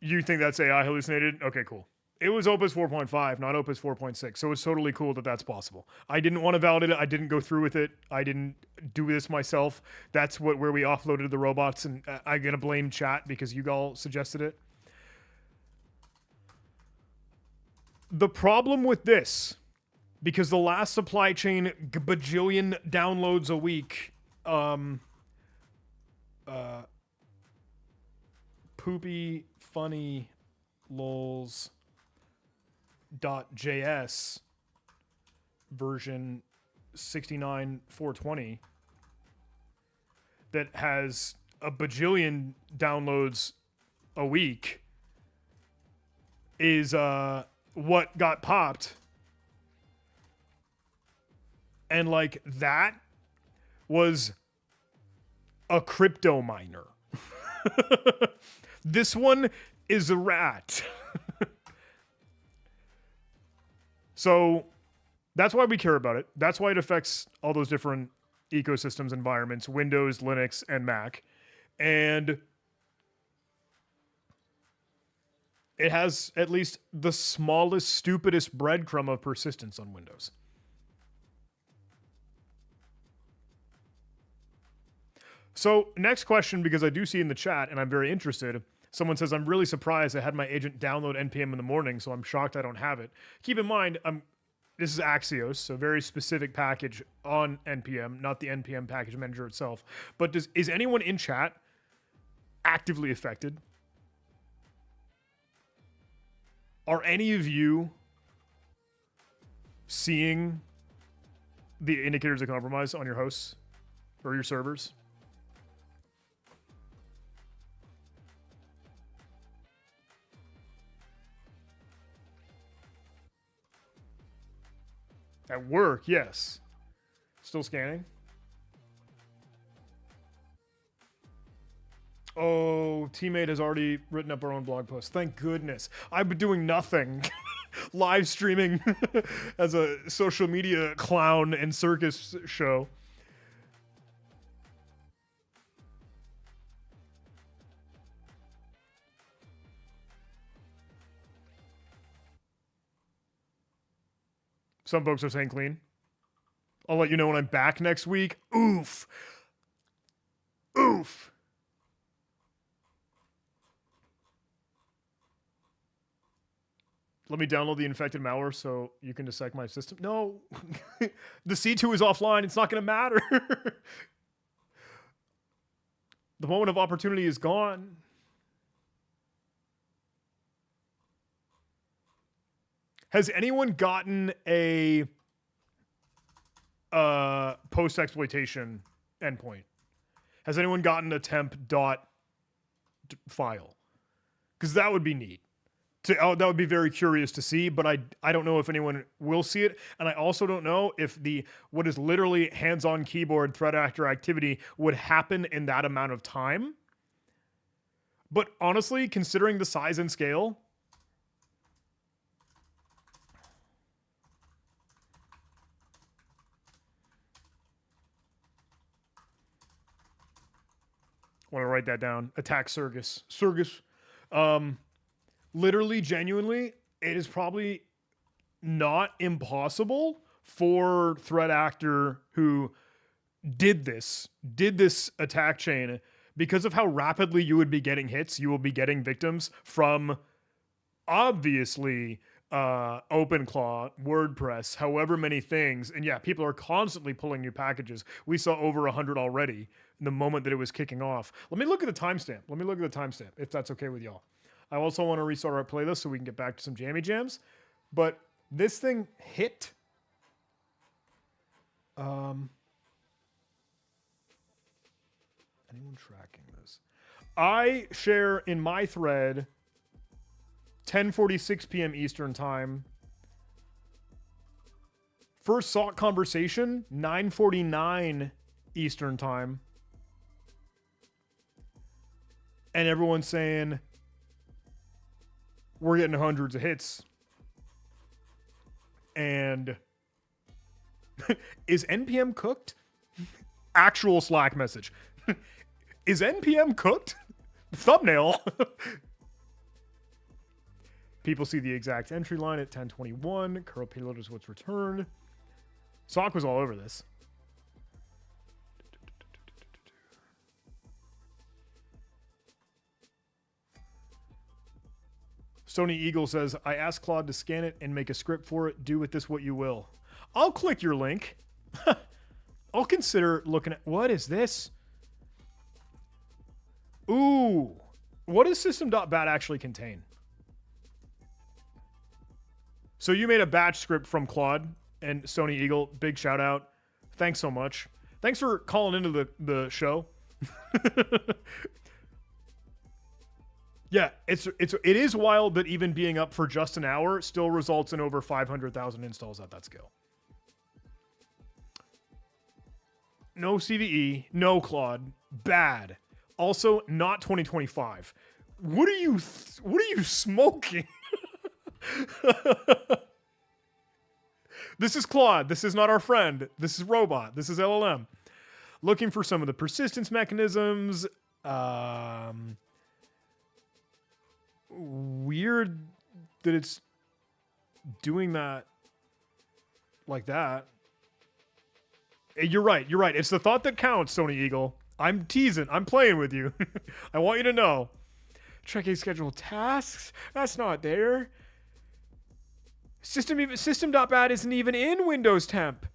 Speaker 1: You think that's AI hallucinated? Okay, cool. It was Opus 4.5, not Opus 4.6, so it's totally cool that that's possible. I didn't want to validate it. I didn't go through with it. I didn't do this myself. That's where we offloaded the robots, and I'm going to blame chat because you all suggested it. The problem with this, because the last supply chain bajillion downloads a week, poopy, funny, lols... .js version 69.420 that has a bajillion downloads a week is what got popped. And like that was a crypto miner. This one is a rat. So that's why we care about it. That's why it affects all those different ecosystems, environments, Windows, Linux, and Mac. And it has at least the smallest, stupidest breadcrumb of persistence on Windows. So next question, because I do see in the chat, and I'm very interested. Someone says, I'm really surprised I had my agent download NPM in the morning, so I'm shocked I don't have it. Keep in mind, this is Axios, so very specific package on NPM, not the NPM package manager itself. But is anyone in chat actively affected? Are any of you seeing the indicators of compromise on your hosts or your servers? At work, yes. Still scanning. Oh, teammate has already written up our own blog post. Thank goodness. I've been doing nothing. Live streaming as a social media clown and circus show. Some folks are saying clean. I'll let you know when I'm back next week. Oof. Oof. Let me download the infected malware so you can dissect my system. No. The C2 is offline. It's not going to matter. The moment of opportunity is gone. Has anyone gotten a post-exploitation endpoint? Has anyone gotten a temp dot file? Because that would be neat. That would be very curious to see, but I don't know if anyone will see it, and I also don't know if what is literally hands-on keyboard threat actor activity would happen in that amount of time. But honestly, considering the size and scale, I want to write that down. Attack Surgus. Literally, genuinely, it is probably not impossible for threat actor who did this attack chain, because of how rapidly you would be getting hits, you will be getting victims from obviously OpenClaw, WordPress, however many things. And yeah, people are constantly pulling new packages. We saw over 100 already the moment that it was kicking off. Let me look at the timestamp. If that's okay with y'all. I also want to restart our playlist so we can get back to some jammy jams. But this thing hit. Anyone tracking this? I share in my thread 10:46 p.m. Eastern time. First SOC conversation 9:49 Eastern time. And everyone's saying we're getting hundreds of hits. And is NPM cooked? Actual Slack message. Is NPM cooked? Thumbnail. People see the exact entry line at 10:21. Curl payload is what's returned. SOC was all over this. Stony Eagle says, I asked Claude to scan it and make a script for it. Do with this what you will. I'll click your link. I'll consider looking at... What is this? Ooh. What does system.bat actually contain? So you made a batch script from Claude and Stony Eagle. Big shout out. Thanks so much. Thanks for calling into the show. Yeah, it is wild that even being up for just an hour still results in over 500,000 installs at that scale. No CVE, no Claude, bad. Also, not 2025. What are you smoking? This is Claude. This is not our friend. This is Robot. This is LLM. Looking for some of the persistence mechanisms. Weird that it's doing that like that. You're right. It's the thought that counts, Stony Eagle. I'm teasing. I'm playing with you. I want you to know. Checking scheduled tasks. That's not there. System.bat isn't even in Windows Temp.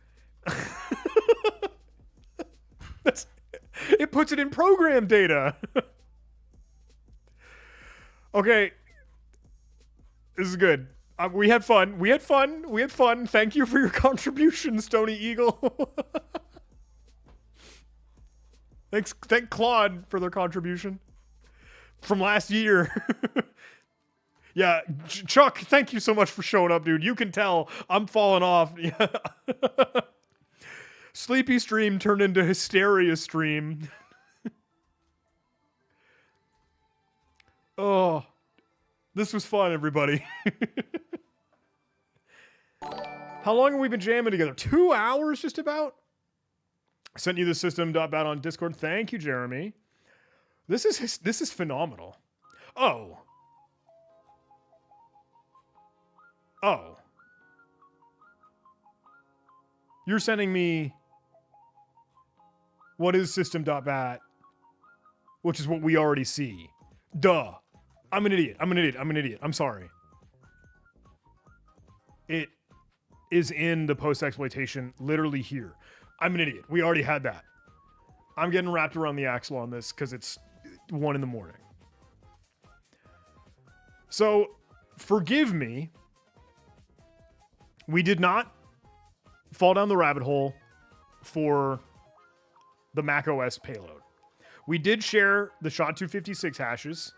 Speaker 1: It puts it in program data. Okay. This is good. We had fun. Thank you for your contribution, Stony Eagle. Thank Claude for their contribution from last year. Yeah, Chuck, thank you so much for showing up, dude. You can tell I'm falling off. Yeah. Sleepy stream turned into hysteria stream. Oh, this was fun, everybody. How long have we been jamming together? 2 hours, just about? I sent you the system.bat on Discord. Thank you, Jeremy. This is phenomenal. Oh. You're sending me what is system.bat, which is what we already see. Duh. I'm an idiot. I'm sorry. It is in the post-exploitation literally here. I'm an idiot. We already had that. I'm getting wrapped around the axle on this because it's 1 in the morning. So, forgive me. We did not fall down the rabbit hole for the macOS payload. We did share the SHA-256 hashes.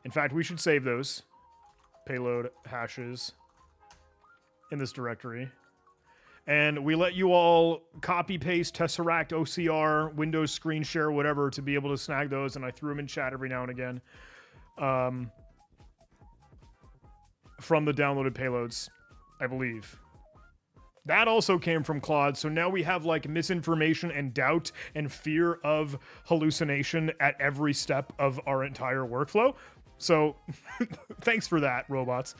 Speaker 1: In fact, we should save those payload hashes in this directory. And we let you all copy paste Tesseract, OCR, Windows screen share, whatever, to be able to snag those. And I threw them in chat every now and again from the downloaded payloads, I believe. That also came from Claude. So now we have like misinformation and doubt and fear of hallucination at every step of our entire workflow. So thanks for that, robots.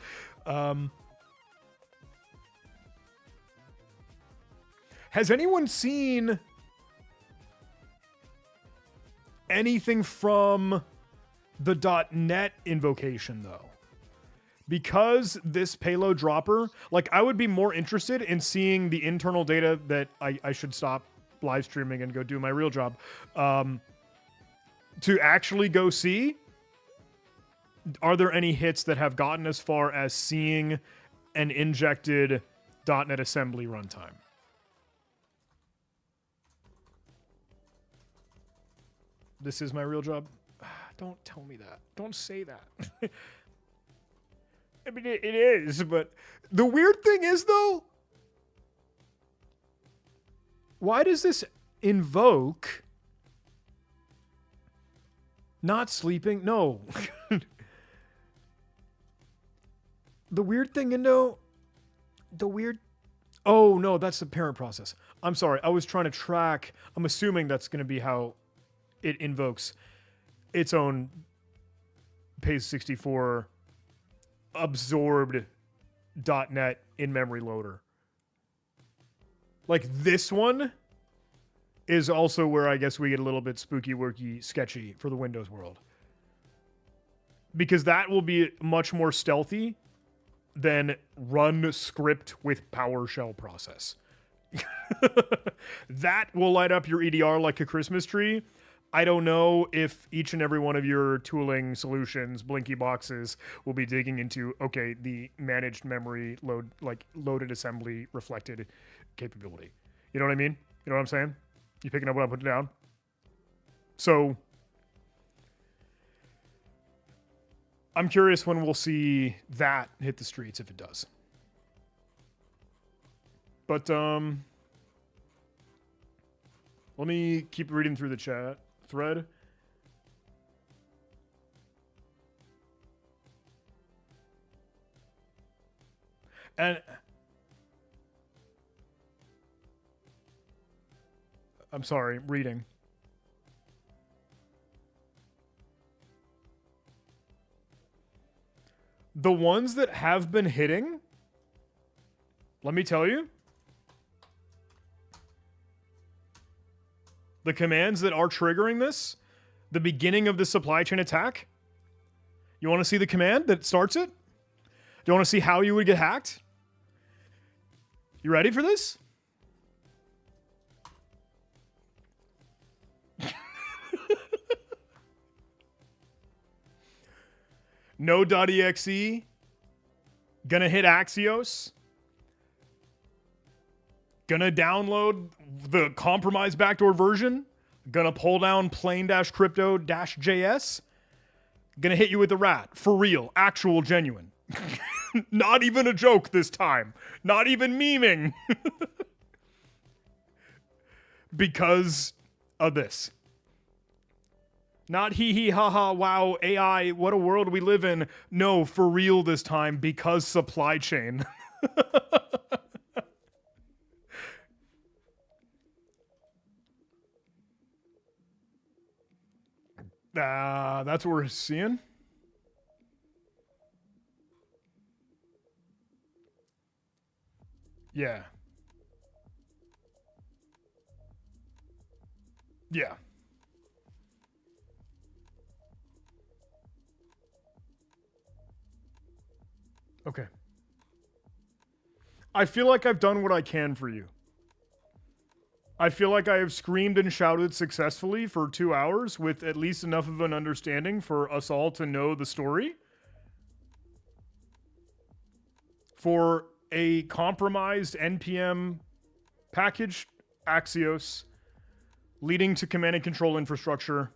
Speaker 1: Has anyone seen anything from the .NET invocation, though? Because this payload dropper, like, I would be more interested in seeing the internal data that I should stop live streaming and go do my real job. To actually go see, are there any hits that have gotten as far as seeing an injected .NET assembly runtime? This is my real job. Don't tell me that. Don't say that. I mean, it is, but the weird thing is, though, why does this invoke not sleeping? No. The weird thing, Indo, oh, no, that's the parent process. I'm sorry. I was trying to track. I'm assuming that's going to be how it invokes its own PACE64 absorbed .NET in-memory loader. Like, this one is also where I guess we get a little bit spooky, worky, sketchy for the Windows world. Because that will be much more stealthy than run script with PowerShell process. That will light up your EDR like a Christmas tree. I don't know if each and every one of your tooling solutions, Blinky boxes, will be digging into, okay, the managed memory load, like loaded assembly reflected capability. You know what I mean? You know what I'm saying? You picking up what I'm putting down? So I'm curious when we'll see that hit the streets, if it does. But let me keep reading through the chat thread. And I'm sorry, reading. The ones that have been hitting, let me tell you, the commands that are triggering this, the beginning of the supply chain attack, you want to see the command that starts it? Do you want to see how you would get hacked? You ready for this? Node.exe, gonna hit Axios, gonna download the compromised backdoor version, gonna pull down plain-crypto-js, gonna hit you with the rat. For real, actual, genuine. Not even a joke this time. Not even memeing. Because of this. Not hee hee ha ha wow AI, what a world we live in. No, for real this time, because supply chain. That's what we're seeing. Yeah. Yeah. Okay. I feel like I've done what I can for you. I feel like I have screamed and shouted successfully for 2 hours with at least enough of an understanding for us all to know the story. For a compromised NPM package, axios, leading to command and control infrastructure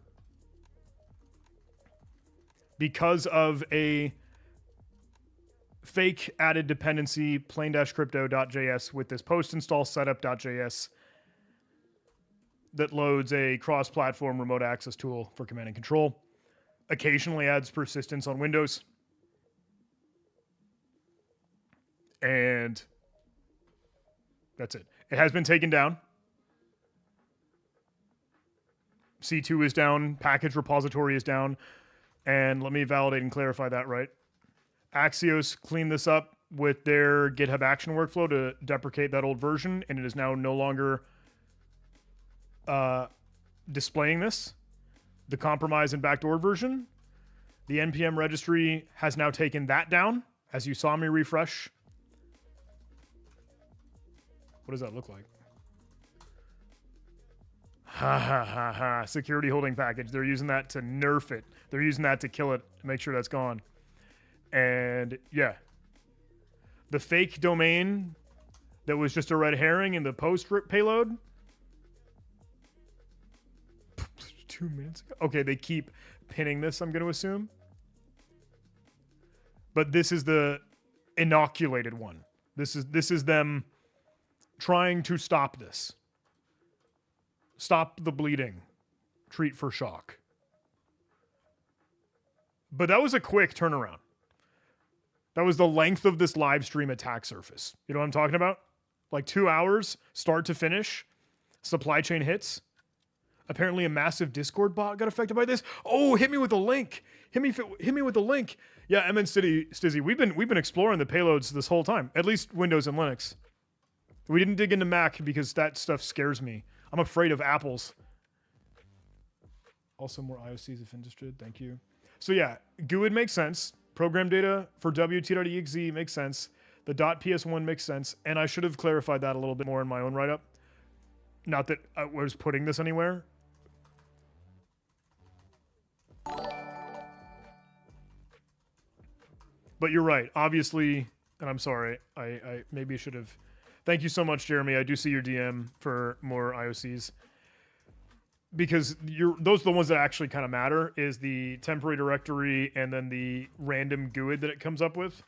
Speaker 1: because of a fake added dependency, plain-crypto.js with this post install setup.js that loads a cross-platform remote access tool for command and control. Occasionally adds persistence on Windows. And that's it. It has been taken down. C2 is down. Package repository is down. And let me validate and clarify that right. Axios cleaned this up with their GitHub action workflow to deprecate that old version, and it is now no longer displaying this, the compromise and backdoor version. The NPM registry has now taken that down, as you saw me refresh. What does that look like? Ha ha ha ha. Security holding package. They're using that to nerf it. They're using that to kill it, to make sure that's gone. And yeah, the fake domain that was just a red herring in the post payload 2 minutes ago. Okay, they keep pinning this, I'm going to assume. But this is the inoculated one. This is them trying to stop this. Stop the bleeding. Treat for shock. But that was a quick turnaround. That was the length of this live stream attack surface. You know what I'm talking about? Like 2 hours, start to finish, supply chain hits. Apparently a massive Discord bot got affected by this. Oh, hit me with a link. Hit me with a link. Yeah, MN Stizzy, we've been exploring the payloads this whole time, at least Windows and Linux. We didn't dig into Mac because that stuff scares me. I'm afraid of apples. Also more IOCs if interested. Thank you. So yeah, GUID makes sense. Program data for wt.exe makes sense. The .ps1 makes sense. And I should have clarified that a little bit more in my own write-up. Not that I was putting this anywhere. But you're right. Obviously, and I'm sorry, I maybe should have... Thank you so much, Jeremy. I do see your DM for more IOCs. Because those are the ones that actually kind of matter, is the temporary directory and then the random GUID that it comes up with.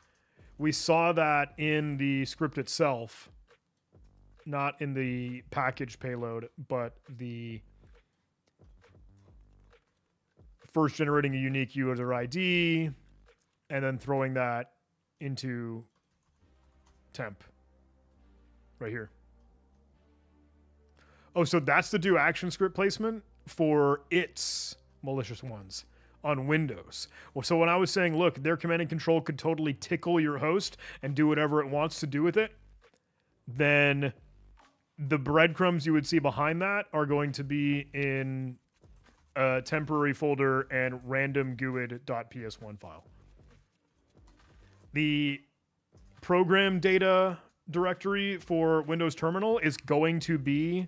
Speaker 1: We saw that in the script itself, not in the package payload, but the first generating a unique user ID and then throwing that into temp right here. Oh, so that's the do action script placement for its malicious ones on Windows. Well, so when I was saying, look, their command and control could totally tickle your host and do whatever it wants to do with it, then the breadcrumbs you would see behind that are going to be in a temporary folder and random GUID.ps1 file. The program data directory for Windows Terminal is going to be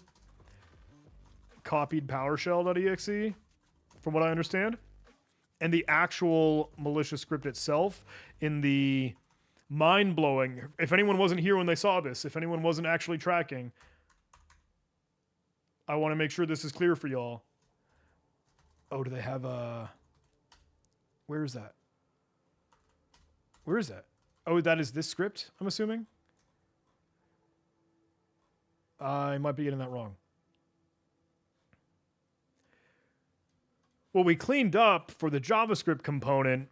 Speaker 1: copied PowerShell.exe, from what I understand. And the actual malicious script itself in the mind-blowing, if anyone wasn't here when they saw this, if anyone wasn't actually tracking, I want to make sure this is clear for y'all. Oh, do they have a... Where is that? Where is that? Oh, that is this script, I'm assuming? I might be getting that wrong. What we cleaned up for the JavaScript component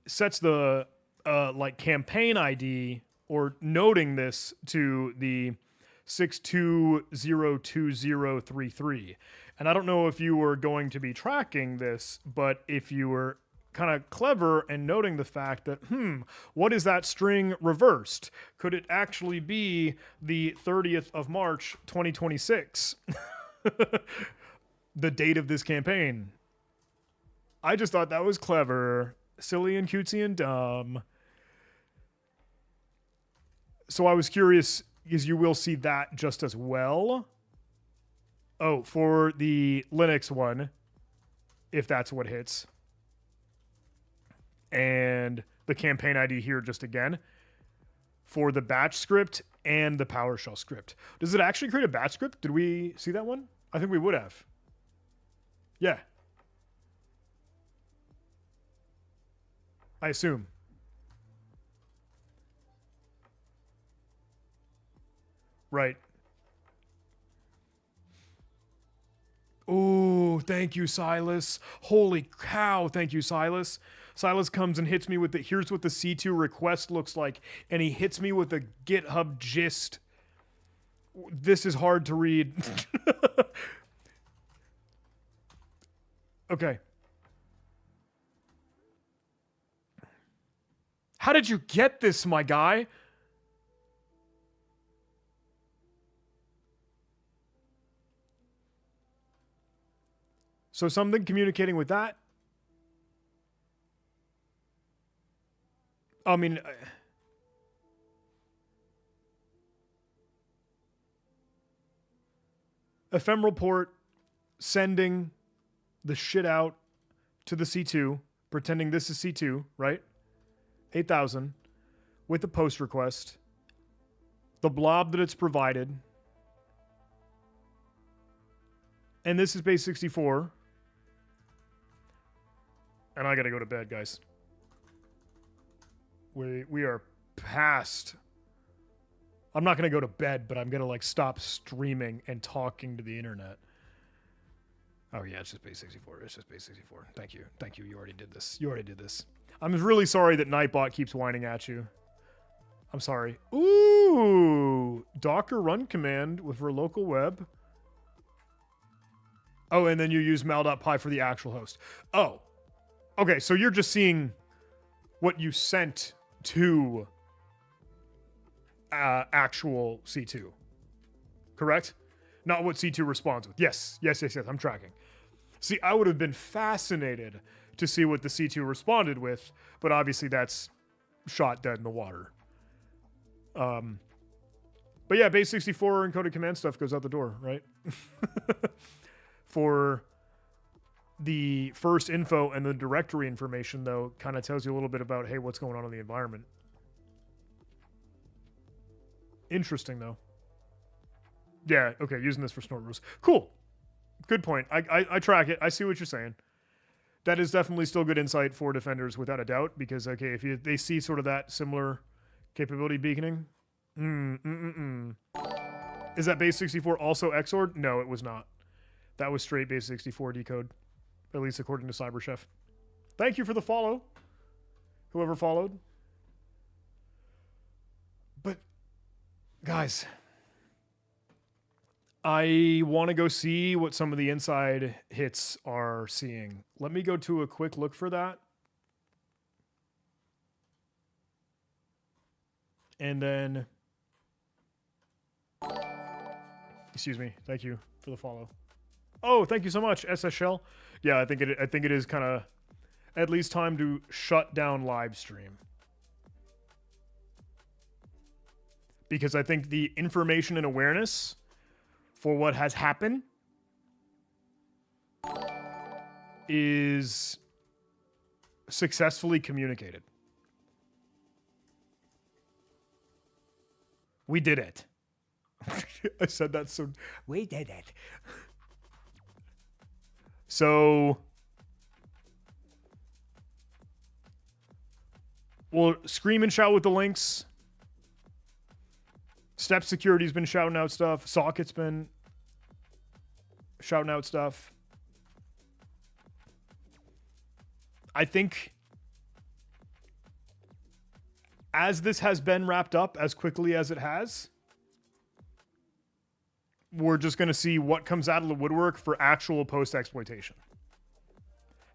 Speaker 1: sets the like campaign ID or noting this to the 6202033. And I don't know if you were going to be tracking this, but if you were kind of clever and noting the fact that, what is that string reversed? Could it actually be the 30th of March, 2026? the date of this campaign. I just thought that was clever, silly and cutesy and dumb. So I was curious, because you will see that just as well. Oh, for the Linux one, if that's what hits. And the campaign ID here just again for the batch script and the PowerShell script. Does it actually create a batch script? Did we see that one? I think we would have. Yeah. I assume. Right. Oh, thank you, Silas. Holy cow, thank you, Silas. Silas comes and hits me with the, here's what the C2 request looks like, and he hits me with a GitHub gist. This is hard to read. Okay. How did you get this, my guy? So something communicating with that. I mean, ephemeral port sending the shit out to the C2, pretending this is C2, right? 8,000 with the post request, the blob that it's provided, and this is base 64. And I gotta go to bed, guys. We are past. I'm not gonna go to bed, but I'm gonna like stop streaming and talking to the internet. Oh yeah, it's just base 64. It's just base 64. Thank you. Thank you. You already did this. You already did this. I'm really sorry that Nightbot keeps whining at you. I'm sorry. Ooh, Docker run command for local web. Oh, and then you use mal.py for the actual host. Oh, okay. So you're just seeing what you sent to actual C2, correct? Not what C2 responds with. Yes. I'm tracking. See, I would have been fascinated to see what the C2 responded with, but obviously that's shot dead in the water. But yeah, base 64 encoded command stuff goes out the door, right? For the first info and the directory information, though, kind of tells you a little bit about, hey, what's going on in the environment. Interesting, though. Yeah, okay, using this for snort rules. Cool. Good point. I track it. I see what you're saying. That is definitely still good insight for defenders, without a doubt, because, okay, if they see sort of that similar capability beaconing. Is that base 64 also XOR'd? No, it was not. That was straight base 64 decode, at least according to CyberChef. Thank you for the follow, whoever followed. But, guys, I want to go see what some of the inside hits are seeing. Let me go to a quick look for that. And then, excuse me, thank you for the follow. Oh, thank you so much, SS Shell. Yeah, I think it is kind of at least time to shut down live stream. Because I think the information and awareness for what has happened is successfully communicated. We did it. I said that so...
Speaker 2: We did it.
Speaker 1: So... we'll scream and shout with the links. Step Security's been shouting out stuff. Socket's been shouting out stuff. I think as this has been wrapped up as quickly as it has, we're just going to see what comes out of the woodwork for actual post-exploitation.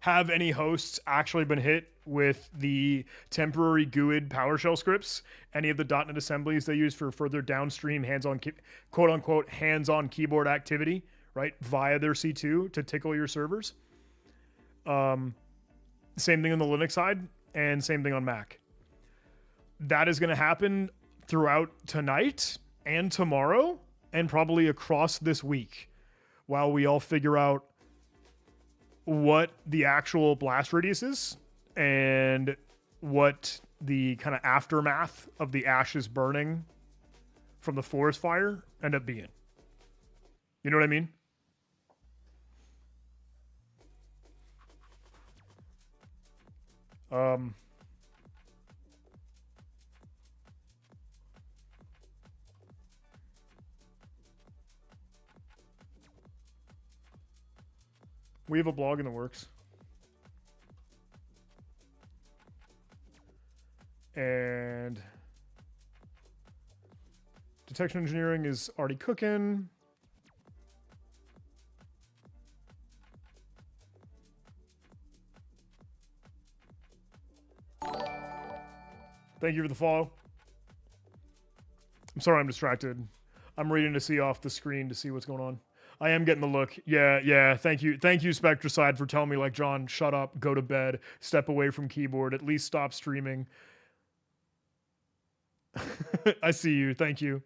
Speaker 1: Have any hosts actually been hit with the temporary GUID PowerShell scripts? Any of the .NET assemblies they use for further downstream hands-on, quote-unquote, hands-on keyboard activity, right? Via their C2 to tickle your servers. Same thing on the Linux side and same thing on Mac. That is going to happen throughout tonight and tomorrow and probably across this week while we all figure out what the actual blast radius is and what the kind of aftermath of the ashes burning from the forest fire end up being. You know what I mean? We have a blog in the works. And detection engineering is already cooking. Thank you for the follow. I'm sorry I'm distracted. I'm reading to see off the screen to see what's going on. I am getting the look. Yeah. Thank you, Spectracide, for telling me, like, John, shut up, go to bed, step away from keyboard, at least stop streaming. I see you. Thank you.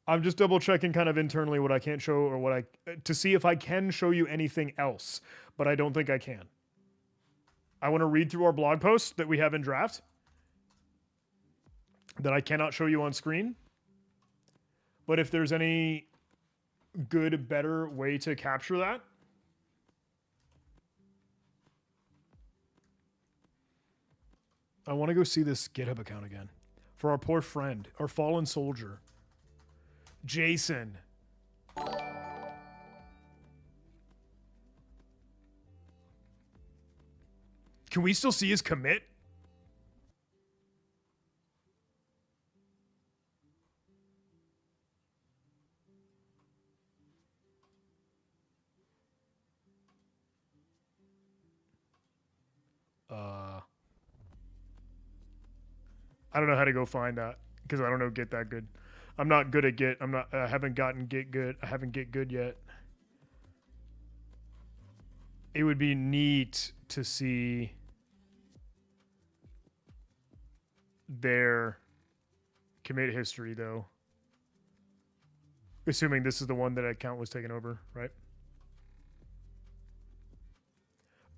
Speaker 1: I'm just double checking kind of internally what I can't show or what to see if I can show you anything else, but I don't think I can. I want to read through our blog post that we have in draft that I cannot show you on screen. But if there's any good, better way to capture that, I want to go see this GitHub account again for our poor friend, our fallen soldier, Jason. Can we still see his commit? I don't know how to go find that because I don't know Git that good. I'm not good at Git. I haven't gotten Git good. I haven't Git good yet. It would be neat to see their commit history, though. Assuming this is the one that account was taken over, right?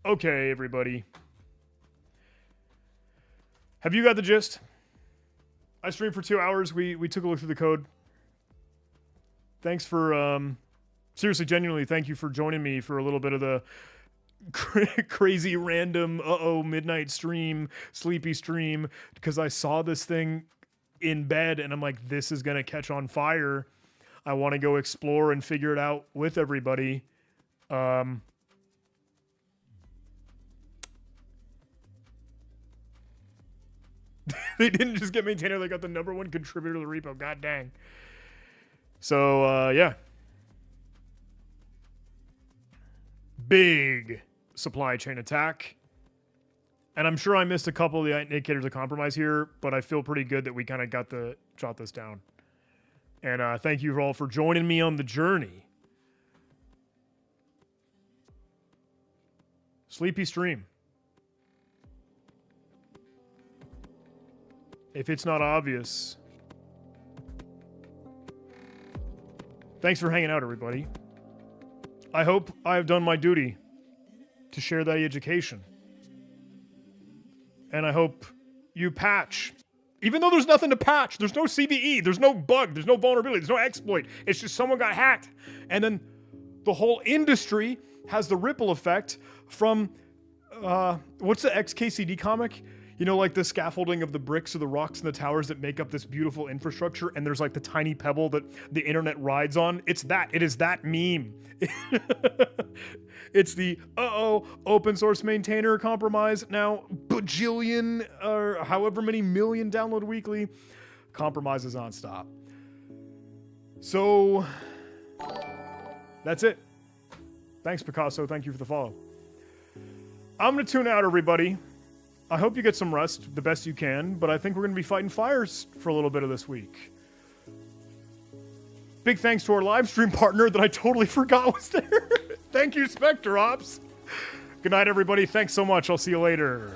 Speaker 1: Okay, everybody. Have you got the gist? I streamed for 2 hours. We took a look through the code. Thanks for, seriously, genuinely, thank you for joining me for a little bit of the crazy random midnight stream, sleepy stream, because I saw this thing in bed and I'm like, this is gonna catch on fire. I want to go explore and figure it out with everybody. They didn't just get maintainer, they got the #1 contributor to the repo. God dang. So yeah, big supply chain attack. And I'm sure I missed a couple of the indicators of compromise here, but I feel pretty good that we kind of got to jot this down. And thank you all for joining me on the journey. Sleepy stream. If it's not obvious. Thanks for hanging out, everybody. I hope I have done my duty to share that education. And I hope you patch. Even though there's nothing to patch, there's no CVE, there's no bug, there's no vulnerability, there's no exploit. It's just someone got hacked. And then the whole industry has the ripple effect from, what's the XKCD comic? You know, like the scaffolding of the bricks or the rocks and the towers that make up this beautiful infrastructure, and there's like the tiny pebble that the internet rides on. It's that. It is that meme. It's the, open source maintainer compromise. Now, bajillion or however many million download weekly. Compromises nonstop. So, that's it. Thanks, Picasso. Thank you for the follow. I'm going to tune out, everybody. I hope you get some rest the best you can, but I think we're going to be fighting fires for a little bit of this week. Big thanks to our live stream partner that I totally forgot was there. Thank you, Spectre Ops. Good night, everybody. Thanks so much. I'll see you later.